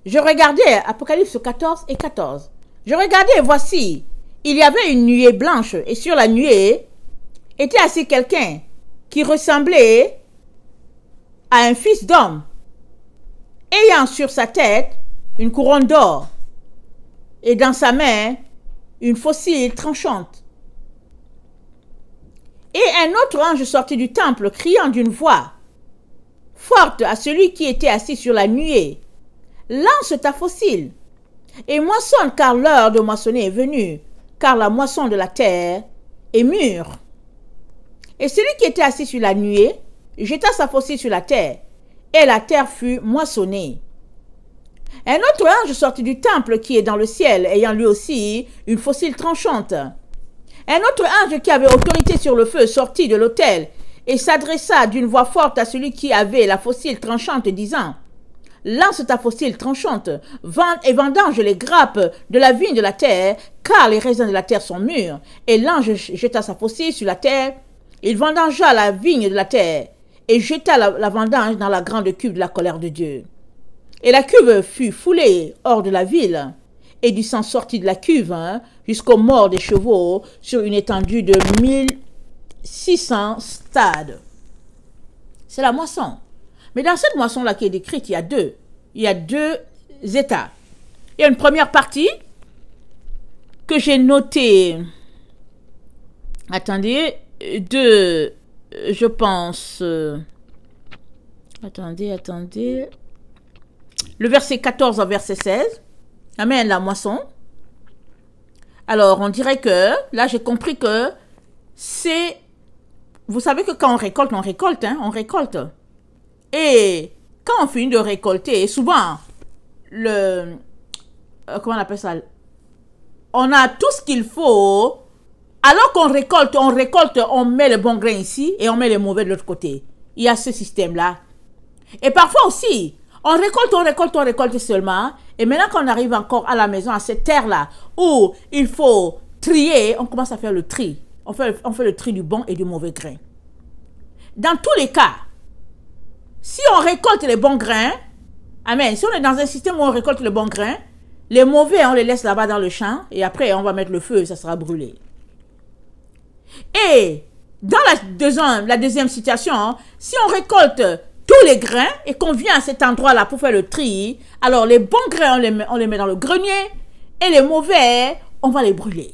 Je regardais, Apocalypse 14 et 14. Je regardais et voici, il y avait une nuée blanche et sur la nuée était assis quelqu'un qui ressemblait à un fils d'homme, ayant sur sa tête une couronne d'or et dans sa main une faucille tranchante. Et un autre ange sortit du temple criant d'une voix forte à celui qui était assis sur la nuée, lance ta faucille et moissonne, car l'heure de moissonner est venue, car la moisson de la terre est mûre. Et celui qui était assis sur la nuée jeta sa faucille sur la terre, et la terre fut moissonnée. Un autre ange sortit du temple qui est dans le ciel, ayant lui aussi une faucille tranchante. Un autre ange qui avait autorité sur le feu sortit de l'autel et s'adressa d'une voix forte à celui qui avait la faucille tranchante, disant: lance ta faucille tranchante, et vendange les grappes de la vigne de la terre, car les raisins de la terre sont mûrs. Et l'ange jeta sa faucille sur la terre, il vendangea la vigne de la terre, et jeta la vendange dans la grande cuve de la colère de Dieu. Et la cuve fut foulée hors de la ville, et du sang sortit de la cuve jusqu'aux morts des chevaux sur une étendue de 1600 stades. C'est la moisson. Mais dans cette moisson-là qui est décrite, il y a deux états. Il y a une première partie que j'ai notée, attendez, je pense, Attendez, attendez. Le verset 14 au verset 16. Amen, la moisson. Alors, on dirait que, là, j'ai compris que c'est... Vous savez que quand on récolte, hein, on récolte. Et quand on finit de récolter, souvent, comment on appelle ça? On a tout ce qu'il faut. Alors qu'on récolte, on met le bon grain ici et on met les mauvais de l'autre côté. Il y a ce système-là. Et parfois aussi, on récolte seulement. Et maintenant qu'on arrive encore à la maison, à cette terre-là, où il faut trier, on commence à faire le tri. On fait le tri du bon et du mauvais grain. Dans tous les cas, si on récolte les bons grains, amen, si on est dans un système où on récolte les bons grains, les mauvais, on les laisse là-bas dans le champ, et après, on va mettre le feu et ça sera brûlé. Et dans la deuxième situation, si on récolte tous les grains et qu'on vient à cet endroit-là pour faire le tri, alors les bons grains, on les met dans le grenier, et les mauvais, on va les brûler.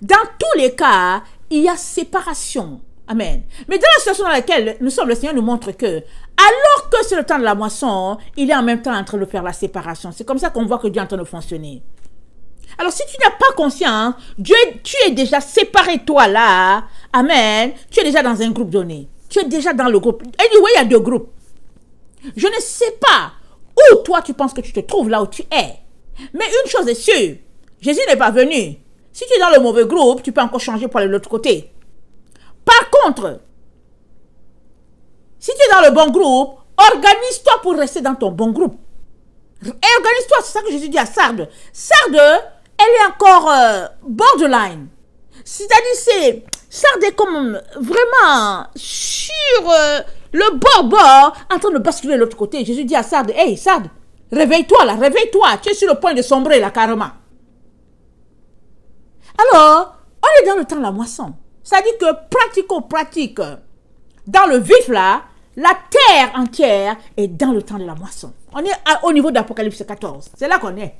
Dans tous les cas, il y a séparation. Amen. Mais dans la situation dans laquelle nous sommes, le Seigneur nous montre que, alors que c'est le temps de la moisson, il est en même temps en train de faire la séparation. C'est comme ça qu'on voit que Dieu est en train de fonctionner. Alors, si tu n'as pas conscience, tu es déjà séparé, toi, là. Amen. Tu es déjà dans un groupe donné. Tu es déjà dans le groupe. Anyway, il y a deux groupes. Je ne sais pas où, toi, tu penses que tu te trouves là où tu es. Mais une chose est sûre. Jésus n'est pas venu. Si tu es dans le mauvais groupe, tu peux encore changer pour aller de l'autre côté. Par contre, si tu es dans le bon groupe, organise-toi pour rester dans ton bon groupe. Et organise-toi, c'est ça que Jésus dit à Sardes. Sardes, elle est encore borderline. C'est-à-dire, Sardes est comme vraiment sur le bord, en train de basculer de l'autre côté. Jésus dit à Sardes, hey Sardes, réveille-toi là, réveille-toi. Tu es sur le point de sombrer là, carrément. Alors, on est dans le temps de la moisson. C'est-à-dire que pratique, dans le vif là, la terre entière est dans le temps de la moisson. On est au niveau d'Apocalypse 14. C'est là qu'on est.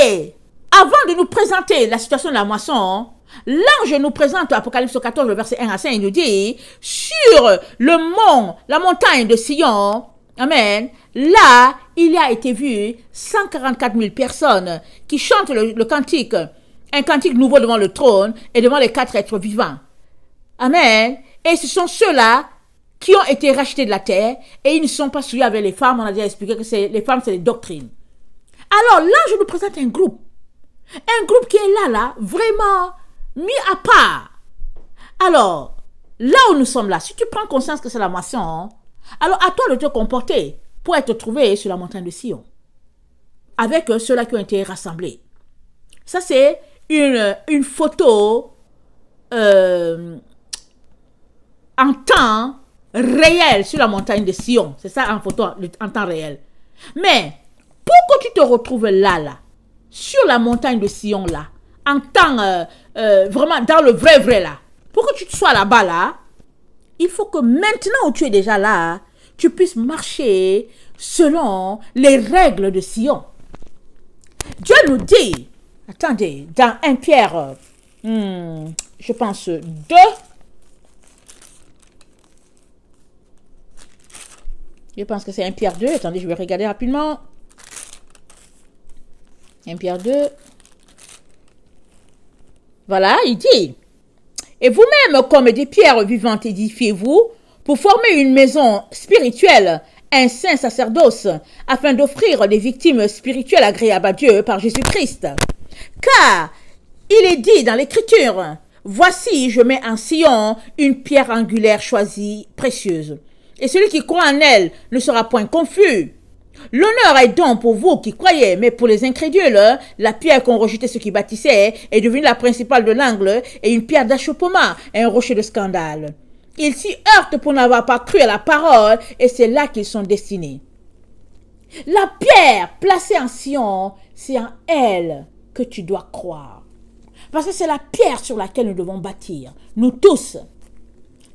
Et avant de nous présenter la situation de la moisson, l'ange nous présente Apocalypse 14, le verset 1 à 5, il nous dit, sur le mont, la montagne de Sion, amen, là, il a été vu 144 000 personnes qui chantent le cantique, un cantique nouveau devant le trône et devant les 4 êtres vivants. Amen. Et ce sont ceux-là qui ont été rachetés de la terre et ils ne sont pas souillés avec les femmes. On a déjà expliqué que les femmes, c'est les doctrines. Alors là, je nous présente un groupe. Un groupe qui est là, vraiment mis à part. Alors, là où nous sommes là, si tu prends conscience que c'est la moisson, alors à toi de te comporter pour être trouvé sur la montagne de Sion. Avec ceux-là qui ont été rassemblés. Ça, c'est une photo en temps réel sur la montagne de Sion. C'est ça en photo en temps réel. Mais pour que tu te retrouves là, sur la montagne de Sion là, en temps vraiment dans le vrai là, pour que tu sois là-bas là, il faut que maintenant où tu es déjà là, tu puisses marcher selon les règles de Sion. Dieu nous dit, attendez, dans 1 Pierre, je pense 2, je pense que c'est 1 Pierre 2, attendez, je vais regarder rapidement. 1 Pierre 2, voilà, il dit, et vous-même comme des pierres vivantes édifiez-vous pour former une maison spirituelle, un saint sacerdoce, afin d'offrir des victimes spirituelles agréables à Dieu par Jésus-Christ. Car il est dit dans l'Écriture, voici je mets en Sion une pierre angulaire choisie, précieuse. Et celui qui croit en elle ne sera point confus. L'honneur est donc pour vous qui croyez, mais pour les incrédules, la pierre qu'ont rejeté ceux qui bâtissaient est devenue la principale de l'angle et une pierre d'achoppement et un rocher de scandale. Ils s'y heurtent pour n'avoir pas cru à la parole et c'est là qu'ils sont destinés. La pierre placée en Sion, c'est en elle que tu dois croire. Parce que c'est la pierre sur laquelle nous devons bâtir, nous tous.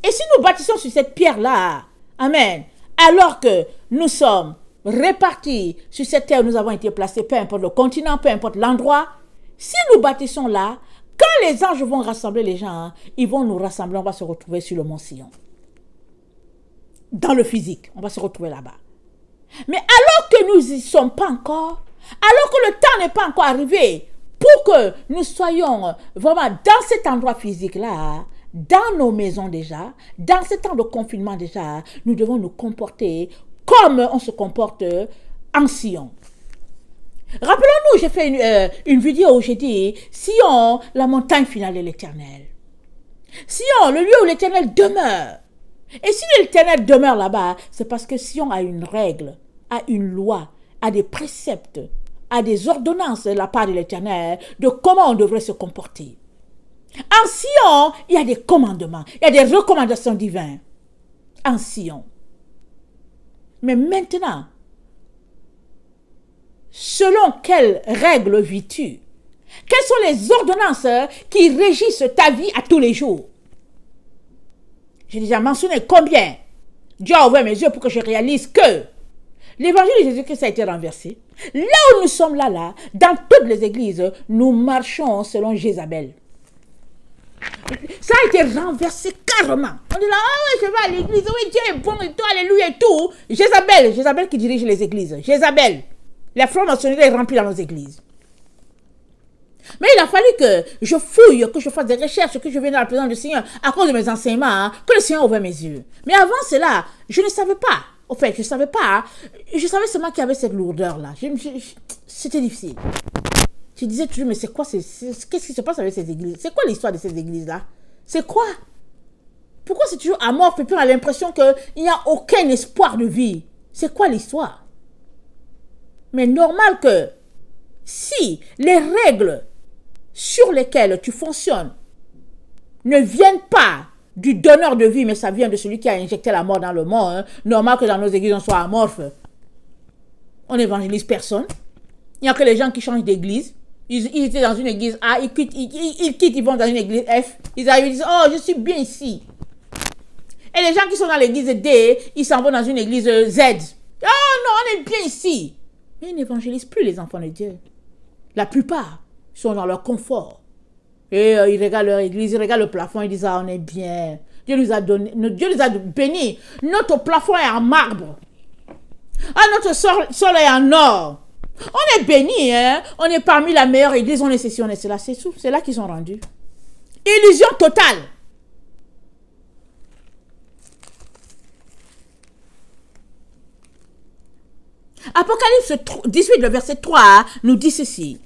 Et si nous bâtissons sur cette pierre-là, amen, alors que nous sommes répartis sur cette terre où nous avons été placés, peu importe le continent, peu importe l'endroit, si nous bâtissons là, quand les anges vont rassembler les gens, ils vont nous rassembler, on va se retrouver sur le mont Sion. dans le physique. On va se retrouver là-bas. Mais alors que nous n'y sommes pas encore, alors que le temps n'est pas encore arrivé pour que nous soyons vraiment dans cet endroit physique-là, dans nos maisons déjà, dans ce temps de confinement déjà, nous devons nous comporter comme on se comporte en Sion. Rappelons-nous, j'ai fait une vidéo où j'ai dit Sion, la montagne finale de l'Éternel. Sion, le lieu où l'Éternel demeure. Et si l'Éternel demeure là-bas, c'est parce que Sion a une règle, a une loi, a des préceptes, a des ordonnances de la part de l'Éternel de comment on devrait se comporter. En Sion, il y a des commandements, il y a des recommandations divines. En Sion. Mais maintenant, selon quelles règles vis-tu? Quelles sont les ordonnances qui régissent ta vie à tous les jours? J'ai déjà mentionné combien Dieu a ouvert mes yeux pour que je réalise que l'évangile de Jésus-Christ a été renversé. Là où nous sommes là, dans toutes les églises, nous marchons selon Jézabel. Ça a été renversé carrément. On dit là, ah ouais, je vais à l'église, oui, Dieu est bon et tout, alléluia et tout. Jézabel qui dirige les églises. Jézabel. La franc-maçonnerie est remplie dans nos églises. Mais il a fallu que je fouille, que je fasse des recherches, que je vienne dans la présence du Seigneur à cause de mes enseignements, hein, que le Seigneur ouvre mes yeux. Mais avant cela, je ne savais pas. Au fait, je ne savais pas. Je savais seulement qu'il y avait cette lourdeur-là. C'était difficile. Je disais toujours, mais c'est quoi, qu'est-ce qui se passe avec ces églises? C'est quoi l'histoire de ces églises-là? C'est quoi? Pourquoi c'est toujours amorphe et puis on a l'impression qu'il n'y a aucun espoir de vie? C'est quoi l'histoire? Mais normal que si les règles sur lesquelles tu fonctionnes ne viennent pas du donneur de vie, mais ça vient de celui qui a injecté la mort dans le monde, hein, normal que dans nos églises on soit amorphe. On n'évangélise personne. Il n'y a que les gens qui changent d'église. Ils étaient dans une église A, ils quittent, ils vont dans une église F. Ils arrivent, ils disent, oh, je suis bien ici. Et les gens qui sont dans l'église D, ils s'en vont dans une église Z. Oh non, on est bien ici. Mais ils n'évangélisent plus les enfants de Dieu. La plupart sont dans leur confort. Et ils regardent leur église, ils regardent le plafond, ils disent, ah, on est bien. Dieu nous a donné, Dieu nous a bénis. Notre plafond est en marbre. Ah, notre sol est en or. On est bénis, hein. On est parmi la meilleure église, on est ceci, on est cela. C'est tout. C'est là qu'ils sont rendus. Illusion totale. Apocalypse 18, le verset 3, nous dit ceci.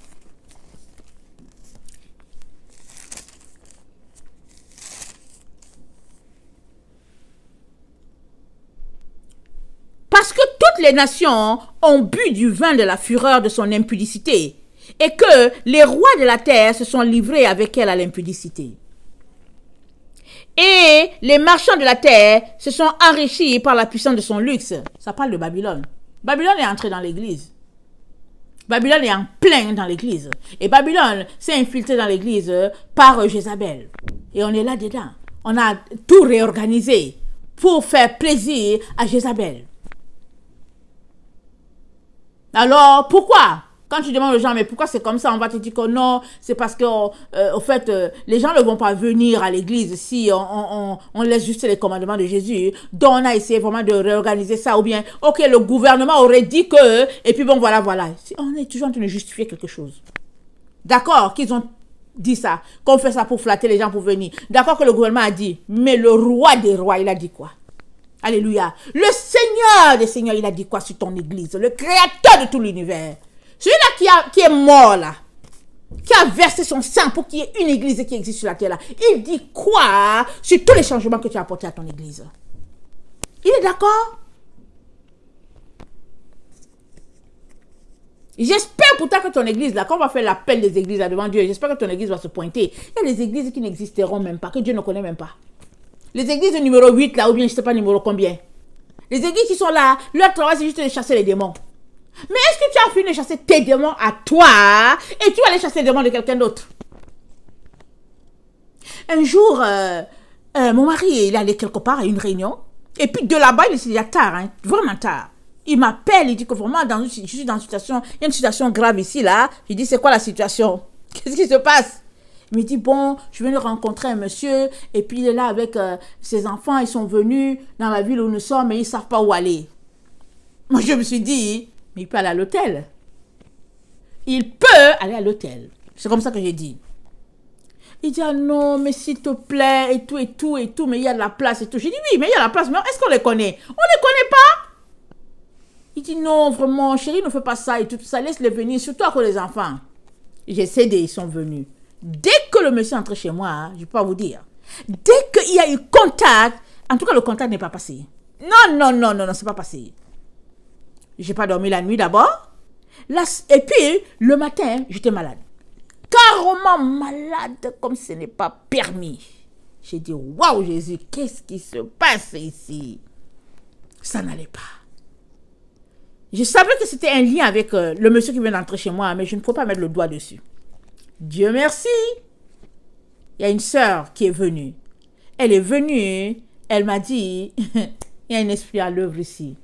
Parce que toutes les nations ont bu du vin de la fureur de son impudicité, et que les rois de la terre se sont livrés avec elle à l'impudicité. Et les marchands de la terre se sont enrichis par la puissance de son luxe. Ça parle de Babylone. Babylone est entrée dans l'église. Babylone est en plein dans l'église. Et Babylone s'est infiltrée dans l'église par Jézabel. Et on est là-dedans. On a tout réorganisé pour faire plaisir à Jézabel. Alors, pourquoi? Quand tu demandes aux gens, mais pourquoi c'est comme ça? On va te dire que non, c'est parce que, au fait, les gens ne vont pas venir à l'église si on laisse juste les commandements de Jésus. Donc, on a essayé vraiment de réorganiser ça. Ou bien, ok, le gouvernement aurait dit que, et puis bon, voilà. On est toujours en train de justifier quelque chose. D'accord, qu'ils ont dit ça, qu'on fait ça pour flatter les gens pour venir. D'accord que le gouvernement a dit, mais le roi des rois, il a dit quoi? Alléluia. Le Seigneur des seigneurs, il a dit quoi sur ton église? Le créateur de tout l'univers. Celui-là qui est mort là, qui a versé son sang pour qu'il y ait une église qui existe sur la terre là. Il dit quoi sur tous les changements que tu as apportés à ton église? Il est d'accord? J'espère pourtant que ton église là, quand on va faire l'appel des églises là devant Dieu, j'espère que ton église va se pointer. Il y a des églises qui n'existeront même pas, que Dieu ne connaît même pas. Les églises numéro 8 là, ou bien je ne sais pas numéro combien. Les églises qui sont là, leur travail c'est juste de chasser les démons. Mais est-ce que tu as fini de chasser tes démons à toi et tu vas aller chasser les démons de quelqu'un d'autre? Un jour, mon mari, il allait quelque part à une réunion. Et puis de là-bas, il y a tard, hein, vraiment tard. Il m'appelle, il dit que vraiment, je suis dans une situation, il y a une situation grave ici, là. Je dis, c'est quoi la situation? Qu'est-ce qui se passe? Il me dit, bon, je viens de rencontrer un monsieur, et puis il est là avec ses enfants, ils sont venus dans la ville où nous sommes, mais ils ne savent pas où aller. Moi, je me suis dit, mais il peut aller à l'hôtel. Il peut aller à l'hôtel. C'est comme ça que j'ai dit. Il dit, ah non, mais s'il te plaît, et tout, et tout, et tout, mais il y a de la place et tout. J'ai dit, oui, mais il y a de la place, mais est-ce qu'on les connaît? On ne les connaît pas. Il dit, non, vraiment, chérie, ne fais pas ça et tout ça, laisse-les venir, surtout à cause des enfants. J'ai cédé, ils sont venus. Dès que le monsieur est entré chez moi, hein, je ne peux pas vous dire, dès qu'il y a eu contact, en tout cas, le contact n'est pas passé. Non, non, non, non, non, c'est pas passé. J'ai pas dormi la nuit d'abord. Et puis, le matin, j'étais malade. Carrément malade comme ce n'est pas permis. J'ai dit, waouh Jésus, qu'est-ce qui se passe ici? Ça n'allait pas. Je savais que c'était un lien avec le monsieur qui vient d'entrer chez moi, mais je ne peux pas mettre le doigt dessus. Dieu merci. Il y a une sœur qui est venue. Elle est venue, elle m'a dit, il y a un esprit à l'œuvre ici.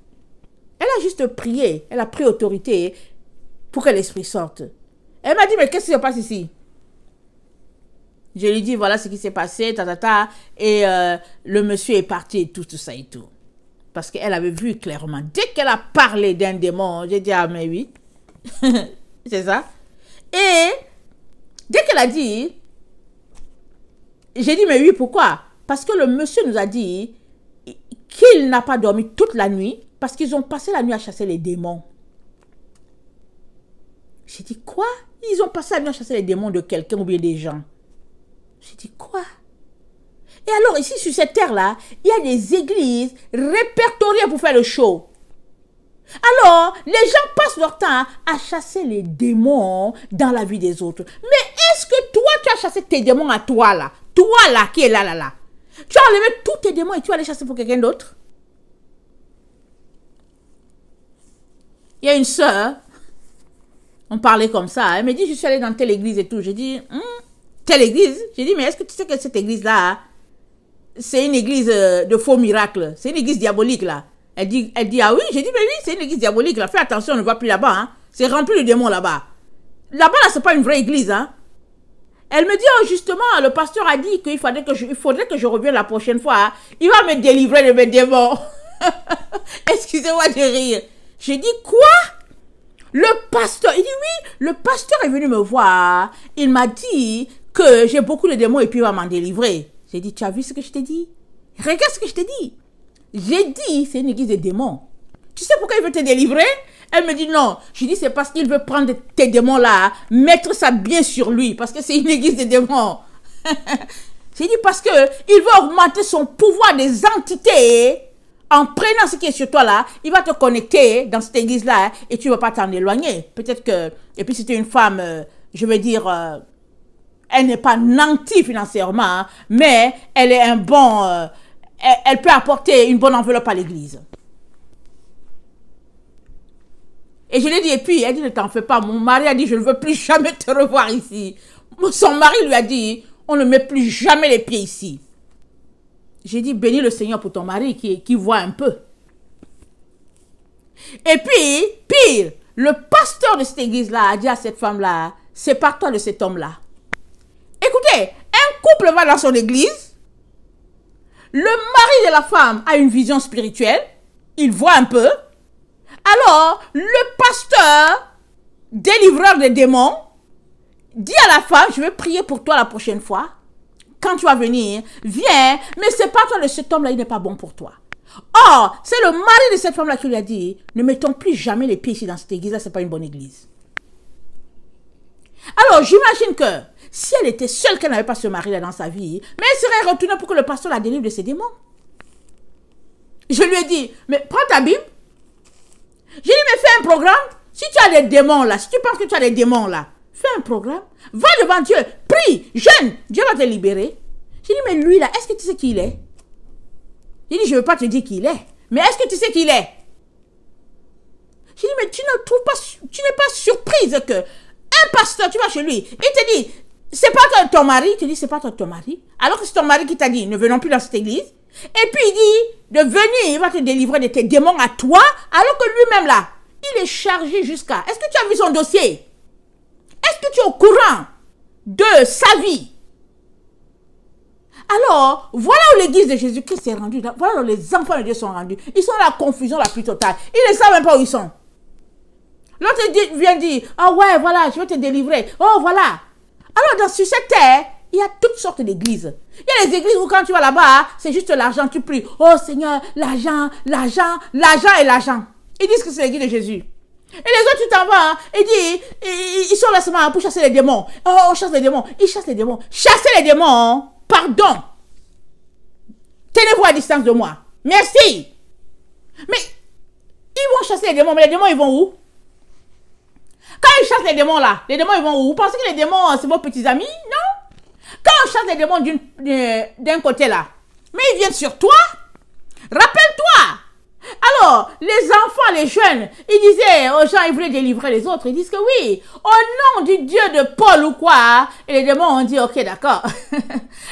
Elle a juste prié, elle a pris autorité pour que l'esprit sorte. Elle m'a dit, mais qu'est-ce qui se passe ici? Je lui ai dit, voilà ce qui s'est passé, et le monsieur est parti, et tout ça et tout. Parce qu'elle avait vu clairement. Dès qu'elle a parlé d'un démon, j'ai dit, ah mais oui, c'est ça. Et dès qu'elle a dit, j'ai dit, mais oui, pourquoi? Parce que le monsieur nous a dit qu'il n'a pas dormi toute la nuit, parce qu'ils ont passé la nuit à chasser les démons. J'ai dit, quoi? Ils ont passé la nuit à chasser les démons de quelqu'un ou bien des gens. J'ai dit, quoi? Et alors, ici, sur cette terre-là, il y a des églises répertoriées pour faire le show. Alors, les gens passent leur temps à chasser les démons dans la vie des autres. Mais est-ce que toi, tu as chassé tes démons à toi, là? Toi, là, qui est là, là, là? Tu as enlevé tous tes démons et tu vas les chasser pour quelqu'un d'autre? Il y a une sœur, on parlait comme ça, elle me dit, je suis allée dans telle église et tout. J'ai dit, telle église? J'ai dit, mais est-ce que tu sais que cette église-là, c'est une église de faux miracles? C'est une église diabolique, là. Elle dit, ah oui? J'ai dit, mais oui, c'est une église diabolique, là. Fais attention, on ne va plus là-bas, hein. C'est rempli de démons, là-bas. Là-bas, là, c'est pas une vraie église, hein. Elle me dit, oh, justement, le pasteur a dit qu'il faudrait que je revienne la prochaine fois. Hein. Il va me délivrer de mes démons. Excusez-moi de rire. J'ai dit, quoi? Le pasteur, il dit oui, le pasteur est venu me voir. Il m'a dit que j'ai beaucoup de démons et puis il va m'en délivrer. J'ai dit, tu as vu ce que je t'ai dit? Regarde ce que je t'ai dit. J'ai dit, c'est une église de démons. Tu sais pourquoi il veut te délivrer? Elle me dit non. Je dis, c'est parce qu'il veut prendre tes démons là, mettre ça bien sur lui, parce que c'est une église de démons. J'ai dit, parce que il veut augmenter son pouvoir des entités. En prenant ce qui est sur toi là, il va te connecter dans cette église-là et tu ne vas pas t'en éloigner. Peut-être que, et puis c'était une femme, je veux dire, elle n'est pas nantie financièrement, mais elle est un bon, elle peut apporter une bonne enveloppe à l'église. Et je lui ai dit, et puis, elle dit, ne t'en fais pas. Mon mari a dit, je ne veux plus jamais te revoir ici. Son mari lui a dit, on ne met plus jamais les pieds ici. J'ai dit, bénis le Seigneur pour ton mari qui voit un peu. Et puis, pire, le pasteur de cette église-là a dit à cette femme-là, sépare-toi de cet homme-là. Écoutez, un couple va dans son église, le mari de la femme a une vision spirituelle, il voit un peu, alors le pasteur, délivreur des démons, dit à la femme, je vais prier pour toi la prochaine fois. Quand tu vas venir, viens, mais c'est pas toi de cet homme-là, il n'est pas bon pour toi. Or, c'est le mari de cette femme-là qui lui a dit, ne mettons plus jamais les pieds ici dans cette église-là, c'est pas une bonne église. Alors, j'imagine que si elle était seule, qu'elle n'avait pas ce mari-là dans sa vie, mais elle serait retournée pour que le pasteur la délivre de ses démons. Je lui ai dit, mais prends ta Bible. J'ai dit, mais fais un programme. Si tu as des démons là, si tu penses que tu as des démons là, fais un programme. Va devant Dieu, prie, jeûne, Dieu va te libérer. J'ai dit, mais lui là, est-ce que tu sais qui il est? J'ai dit, je ne veux pas te dire qui il est, mais est-ce que tu sais qui il est? J'ai dit, mais tu n'es pas surprise que un pasteur, tu vas chez lui, il te dit, c'est pas ton mari, tu dis, c'est pas ton mari, alors que c'est ton mari qui t'a dit, ne venons plus dans cette église. Et puis il dit, de venir, il va te délivrer de tes démons à toi, alors que lui-même là, il est chargé jusqu'à... Est-ce que tu as vu son dossier? Est-ce que tu es au courant de sa vie? Alors, voilà où l'église de Jésus-Christ est rendue. Voilà où les enfants de Dieu sont rendus. Ils sont dans la confusion la plus totale. Ils ne savent même pas où ils sont. L'autre vient dire, ah ouais, voilà, je vais te délivrer. Oh, voilà. Alors, sur cette terre, il y a toutes sortes d'églises. Il y a les églises où quand tu vas là-bas, c'est juste l'argent, tu pries. Oh Seigneur, l'argent, l'argent, l'argent et l'argent. Ils disent que c'est l'église de Jésus. Et les autres, tu t'en vas, ils sont là seulement pour chasser les démons. Oh, on chasse les démons. Ils chassent les démons. Chasser les démons, pardon. Tenez-vous à distance de moi. Merci. Mais, ils vont chasser les démons, mais les démons, ils vont où? Quand ils chassent les démons là, les démons, ils vont où? Vous pensez que les démons, c'est vos petits amis? Non. Quand on chasse les démons d'un côté là, mais ils viennent sur toi. Rappelle-toi. Alors, les enfants, les jeunes, ils disaient aux gens, ils voulaient délivrer les autres. Ils disent que oui, au nom du Dieu de Paul ou quoi. Et les démons ont dit, ok, d'accord.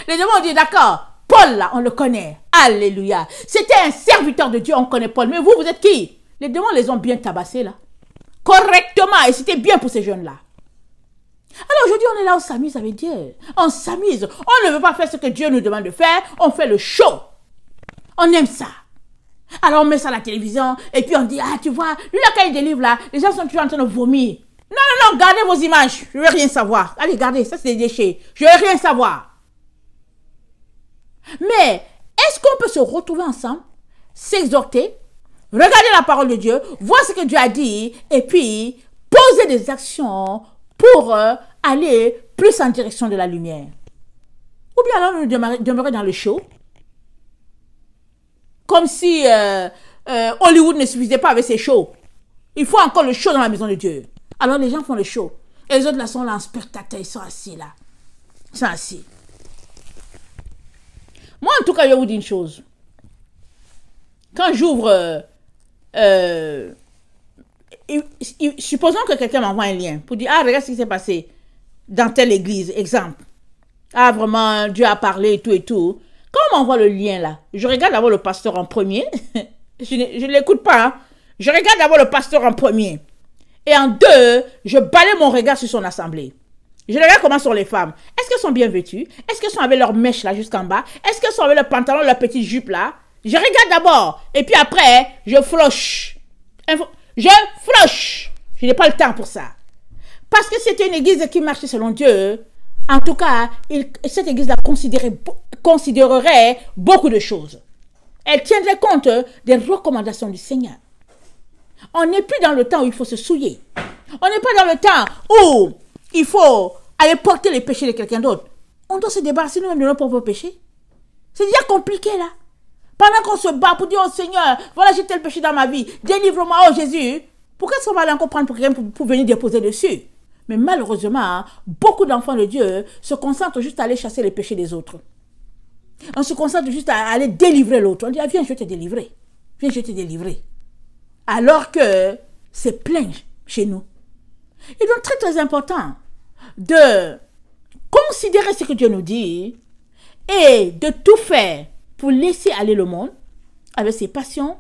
Les démons ont dit, d'accord, Paul là, on le connaît. Alléluia. C'était un serviteur de Dieu, on connaît Paul. Mais vous, vous êtes qui? Les démons les ont bien tabassés là. Correctement. Et c'était bien pour ces jeunes-là. Alors aujourd'hui, on est là, on s'amuse avec Dieu. On s'amuse. On ne veut pas faire ce que Dieu nous demande de faire. On fait le show. On aime ça. Alors on met ça à la télévision et puis on dit, ah tu vois, lui là quand il délivre là, les gens sont toujours en train de vomir. Non, non, non, gardez vos images, je ne veux rien savoir. Allez, gardez, ça c'est des déchets, je ne veux rien savoir. Mais, est-ce qu'on peut se retrouver ensemble, s'exhorter, regarder la parole de Dieu, voir ce que Dieu a dit et puis poser des actions pour aller plus en direction de la lumière? Ou bien alors nous demeurer dans le show? Comme si Hollywood ne suffisait pas avec ses shows. Il faut encore le show dans la maison de Dieu. Alors les gens font le show. Et les autres là sont là en spectateur. Ils sont assis là. Ils sont assis. Moi en tout cas, je vais vous dire une chose. Quand j'ouvre... supposons que quelqu'un m'envoie un lien pour dire, ah regarde ce qui s'est passé dans telle église. Exemple. Ah vraiment, Dieu a parlé et tout et tout. Quand on m'envoie le lien là, je regarde d'abord le pasteur en premier. Je ne l'écoute pas. Hein. Je regarde d'abord le pasteur en premier. Et en deux, je balaye mon regard sur son assemblée. Je regarde comment sont les femmes. Est-ce qu'elles sont bien vêtues? Est-ce qu'elles sont avec leurs mèches là jusqu'en bas? Est-ce qu'elles sont avec le pantalon, leur petite jupe là? Je regarde d'abord. Et puis après, je floche. Je floche. Je n'ai pas le temps pour ça. Parce que c'était une église qui marchait selon Dieu. En tout cas, cette église-là considérerait beaucoup de choses. Elle tiendrait compte des recommandations du Seigneur. On n'est plus dans le temps où il faut se souiller. On n'est pas dans le temps où il faut aller porter les péchés de quelqu'un d'autre. On doit se débarrasser nous-mêmes de nos propres péchés. C'est déjà compliqué là. Pendant qu'on se bat pour dire au Seigneur, voilà j'ai tel péché dans ma vie, délivre-moi, oh Jésus. Pourquoi est-ce qu'on va aller encore prendre pour quelqu'un pour venir déposer dessus? Mais malheureusement, beaucoup d'enfants de Dieu se concentrent juste à aller chasser les péchés des autres. On se concentre juste à aller délivrer l'autre. On dit, ah, viens, je vais te délivrer. Viens, je vais te délivrer. Alors que c'est plein chez nous. Il est donc très très important de considérer ce que Dieu nous dit et de tout faire pour laisser aller le monde avec ses passions,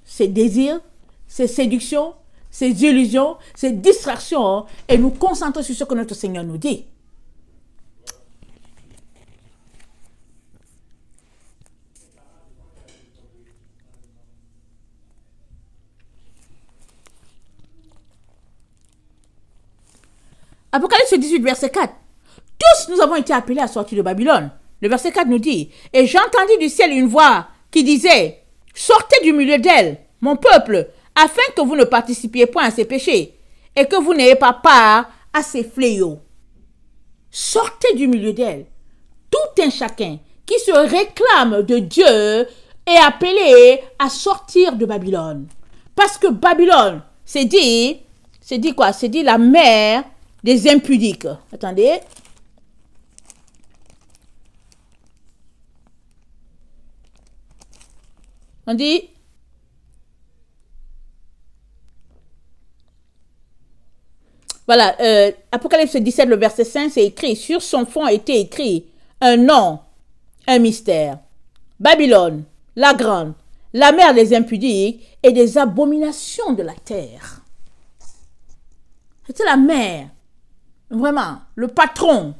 ses désirs, ses séductions, ses illusions, ses distractions et nous concentrer sur ce que notre Seigneur nous dit. Apocalypse 18, verset 4. Tous nous avons été appelés à sortir de Babylone. Le verset 4 nous dit, « Et j'entendis du ciel une voix qui disait, « Sortez du milieu d'elle, mon peuple, afin que vous ne participiez point à ses péchés, et que vous n'ayez pas part à ses fléaux. » Sortez du milieu d'elle. Tout un chacun qui se réclame de Dieu est appelé à sortir de Babylone. Parce que Babylone, c'est dit quoi? C'est dit la mère des impudiques. Attendez. On dit... Voilà, Apocalypse 17, le verset 5, c'est écrit, sur son front était écrit un nom, un mystère. Babylone, la grande, la mère des impudiques et des abominations de la terre. C'était la mère, vraiment, le patron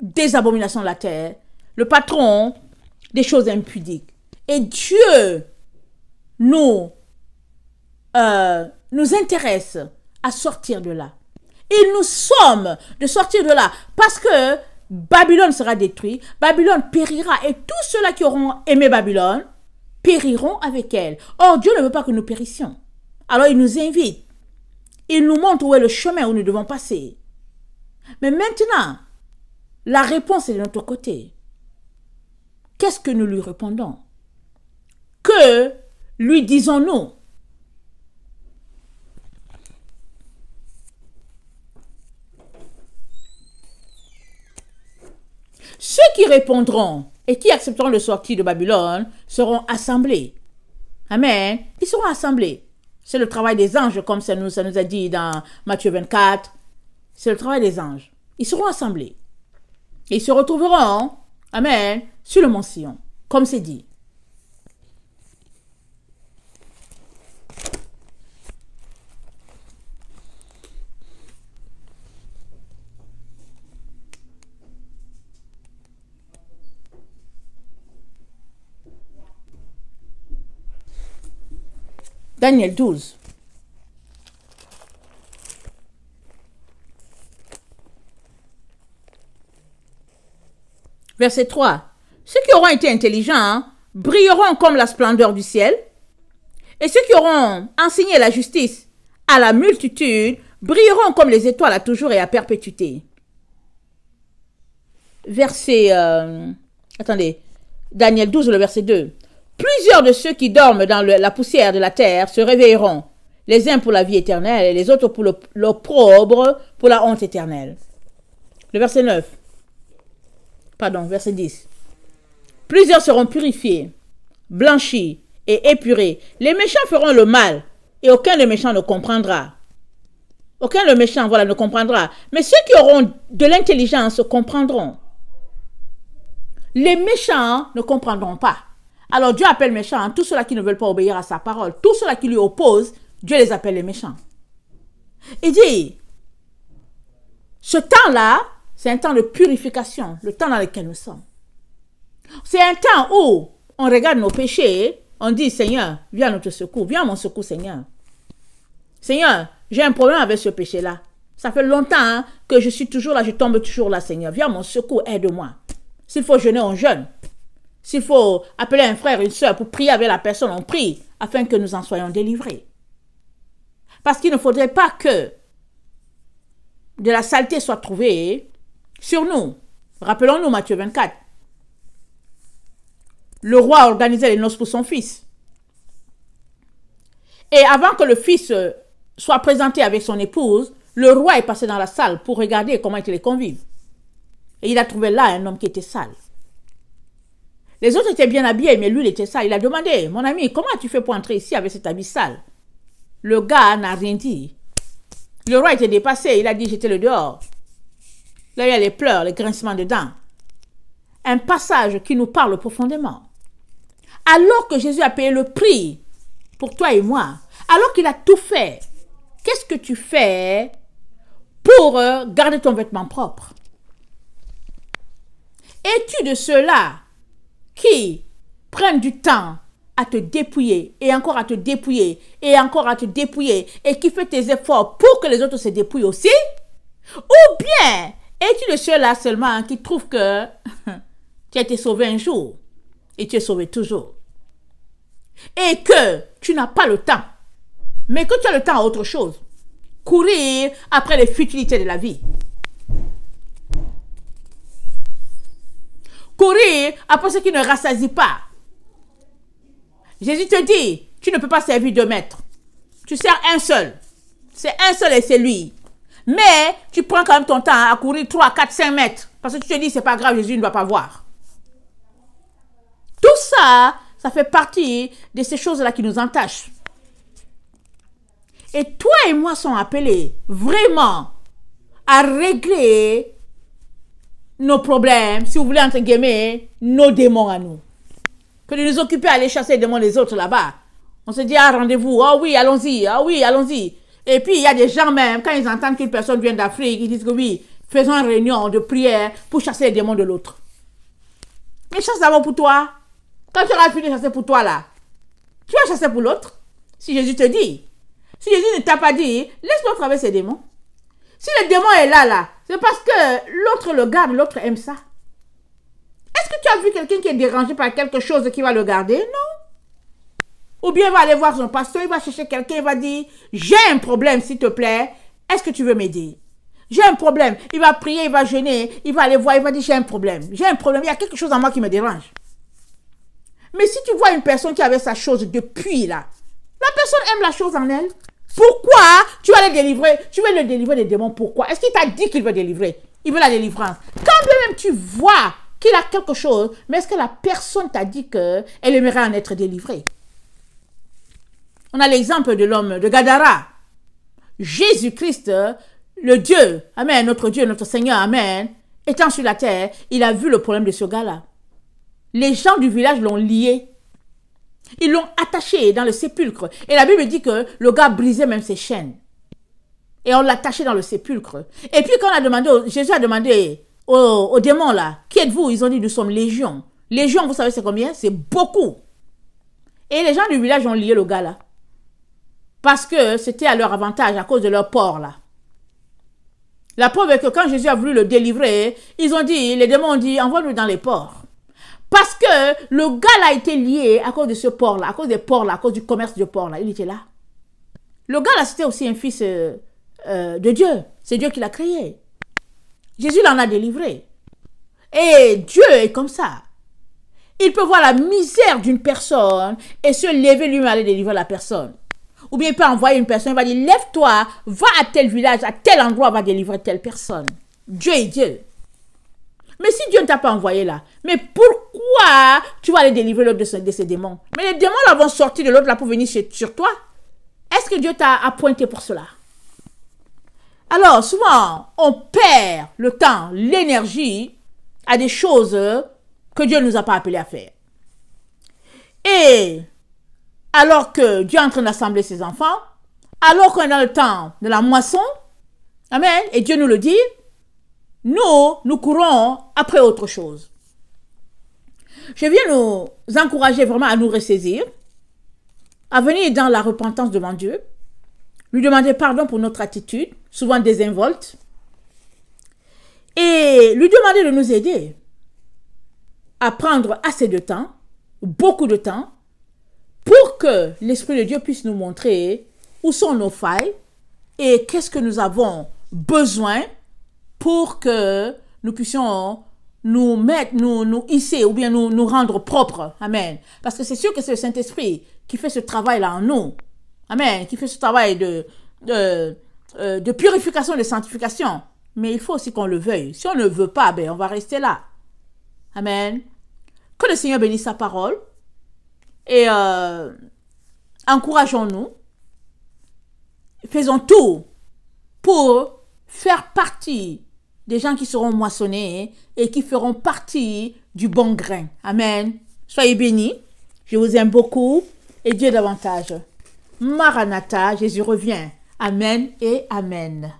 des abominations de la terre, le patron des choses impudiques. Et Dieu nous intéresse à sortir de là. Il nous somme de sortir de là parce que Babylone sera détruite, Babylone périra et tous ceux-là qui auront aimé Babylone périront avec elle. Or, Dieu ne veut pas que nous périssions. Alors, il nous invite. Il nous montre où est le chemin où nous devons passer. Mais maintenant, la réponse est de notre côté. Qu'est-ce que nous lui répondons? Que lui disons-nous? Ceux qui répondront et qui accepteront le sortir de Babylone seront assemblés. Amen. Ils seront assemblés. C'est le travail des anges, comme ça nous a dit dans Matthieu 24. C'est le travail des anges. Ils seront assemblés. Et ils se retrouveront, amen, sur le mont Sion, comme c'est dit. Daniel 12. Verset 3. Ceux qui auront été intelligents brilleront comme la splendeur du ciel, et ceux qui auront enseigné la justice à la multitude brilleront comme les étoiles à toujours et à perpétuité. Verset... attendez. Daniel 12, le verset 2. Plusieurs de ceux qui dorment dans la poussière de la terre se réveilleront, les uns pour la vie éternelle et les autres pour l'opprobre, pour la honte éternelle. Le verset 9. Pardon, verset 10. Plusieurs seront purifiés, blanchis et épurés. Les méchants feront le mal et aucun des méchants ne comprendra. Aucun des méchants, voilà, ne comprendra. Mais ceux qui auront de l'intelligence comprendront. Les méchants ne comprendront pas. Alors Dieu appelle méchants tous ceux-là qui ne veulent pas obéir à sa parole. Tous ceux-là qui lui opposent, Dieu les appelle les méchants. Il dit, ce temps-là, c'est un temps de purification, le temps dans lequel nous sommes. C'est un temps où on regarde nos péchés, on dit, Seigneur, viens à notre secours, viens à mon secours, Seigneur. Seigneur, j'ai un problème avec ce péché-là. Ça fait longtemps que je suis toujours là, je tombe toujours là, Seigneur. Viens à mon secours, aide-moi. S'il faut jeûner, on jeûne. S'il faut appeler un frère, une soeur pour prier avec la personne, on prie afin que nous en soyons délivrés. Parce qu'il ne faudrait pas que de la saleté soit trouvée sur nous. Rappelons-nous Matthieu 24. Le roi organisait les noces pour son fils. Et avant que le fils soit présenté avec son épouse, le roi est passé dans la salle pour regarder comment étaient les convives. Et il a trouvé là un homme qui était sale. Les autres étaient bien habillés, mais lui, il était sale. Il a demandé, mon ami, comment tu fais pour entrer ici avec cet habit sale? Le gars n'a rien dit. Le roi était dépassé, il a dit, j'étais le dehors. Là, il y a les pleurs, les grincements de dents. Un passage qui nous parle profondément. Alors que Jésus a payé le prix pour toi et moi, alors qu'il a tout fait, qu'est-ce que tu fais pour garder ton vêtement propre? Es-tu de ceux-là qui prennent du temps à te dépouiller et encore à te dépouiller et encore à te dépouiller et qui fait tes efforts pour que les autres se dépouillent aussi? Ou bien es-tu de ceux-là seulement qui trouvent que tu as été sauvé un jour et tu es sauvé toujours? Et que tu n'as pas le temps, mais que tu as le temps à autre chose. Courir après les futilités de la vie. Courir après ce qui ne rassasie pas. Jésus te dit, tu ne peux pas servir deux maîtres. Tu sers un seul. C'est un seul et c'est lui. Mais tu prends quand même ton temps à courir 3, 4, 5 mètres. Parce que tu te dis, c'est pas grave, Jésus ne va pas voir. Tout ça, ça fait partie de ces choses-là qui nous entachent. Et toi et moi sommes appelés vraiment à régler nos problèmes, si vous voulez, entre guillemets, nos démons à nous. Que de nous occuper à aller chasser les démons des autres là-bas. On se dit, ah, rendez-vous, ah oui, allons-y, ah oui, allons-y. Et puis, il y a des gens même, quand ils entendent qu'une personne vient d'Afrique, ils disent que oui, faisons une réunion de prière pour chasser les démons de l'autre. Mais chasse d'abord pour toi. Quand tu auras fini de chasser pour toi là, tu vas chasser pour l'autre. Si Jésus te dit. Si Jésus ne t'a pas dit, laisse-moi travailler ces démons. Si le démon est là, c'est parce que l'autre le garde, l'autre aime ça. Est-ce que tu as vu quelqu'un qui est dérangé par quelque chose qui va le garder? Non. Ou bien il va aller voir son pasteur, il va chercher quelqu'un, il va dire, j'ai un problème s'il te plaît, est-ce que tu veux m'aider? J'ai un problème. Il va prier, il va jeûner, il va aller voir, il va dire, j'ai un problème, il y a quelque chose en moi qui me dérange. Mais si tu vois une personne qui avait sa chose depuis là, la personne aime la chose en elle. Pourquoi tu vas le délivrer? Tu veux le délivrer des démons, pourquoi? Est-ce qu'il t'a dit qu'il veut délivrer? Il veut la délivrance. Quand bien même tu vois qu'il a quelque chose, mais est-ce que la personne t'a dit qu'elle aimerait en être délivrée? On a l'exemple de l'homme de Gadara. Jésus-Christ, le Dieu, amen, notre Dieu, notre Seigneur, amen, étant sur la terre, il a vu le problème de ce gars-là. Les gens du village l'ont lié. Ils l'ont attaché dans le sépulcre. Et la Bible dit que le gars brisait même ses chaînes. Et on l'a attaché dans le sépulcre. Et puis quand on a demandé, Jésus a demandé aux démons là, qui êtes-vous? Ils ont dit, nous sommes légion. Légion, vous savez c'est combien? C'est beaucoup. Et les gens du village ont lié le gars là. Parce que c'était à leur avantage, à cause de leur port là. La preuve est que quand Jésus a voulu le délivrer, ils ont dit, les démons ont dit, envoie-nous dans les ports. Parce que le gars là a été lié à cause de ce port-là, à cause des ports là, à cause du commerce du port là. Il était là. Le gars là, c'était aussi un fils de Dieu. C'est Dieu qui l'a créé. Jésus l'en a délivré. Et Dieu est comme ça. Il peut voir la misère d'une personne et se lever lui-même aller délivrer la personne. Ou bien il peut envoyer une personne, il va dire, lève-toi, va à tel village, à tel endroit, va délivrer telle personne. Dieu est Dieu. Mais si Dieu ne t'a pas envoyé là, mais pourquoi tu vas aller délivrer l'autre de ces démons? Mais les démons là vont sortir de l'autre là pour venir sur toi. Est-ce que Dieu t'a appointé pour cela? Alors, souvent, on perd le temps, l'énergie à des choses que Dieu ne nous a pas appelés à faire. Et alors que Dieu est en train d'assembler ses enfants, alors qu'on est dans le temps de la moisson, amen, et Dieu nous le dit, nous courons après autre chose. Je viens nous encourager vraiment à nous ressaisir, à venir dans la repentance devant Dieu, lui demander pardon pour notre attitude, souvent désinvolte, et lui demander de nous aider à prendre assez de temps, beaucoup de temps, pour que l'Esprit de Dieu puisse nous montrer où sont nos failles et qu'est-ce que nous avons besoin pour que nous puissions nous mettre, nous hisser ou bien nous rendre propres. Amen. Parce que c'est sûr que c'est le Saint-Esprit qui fait ce travail-là en nous. Amen. Qui fait ce travail de purification, de sanctification. Mais il faut aussi qu'on le veuille. Si on ne veut pas, ben, on va rester là. Amen. Que le Seigneur bénisse sa parole. Et encourageons-nous. Faisons tout pour faire partie des gens qui seront moissonnés et qui feront partie du bon grain. Amen. Soyez bénis. Je vous aime beaucoup et Dieu davantage. Maranatha, Jésus revient. Amen et Amen.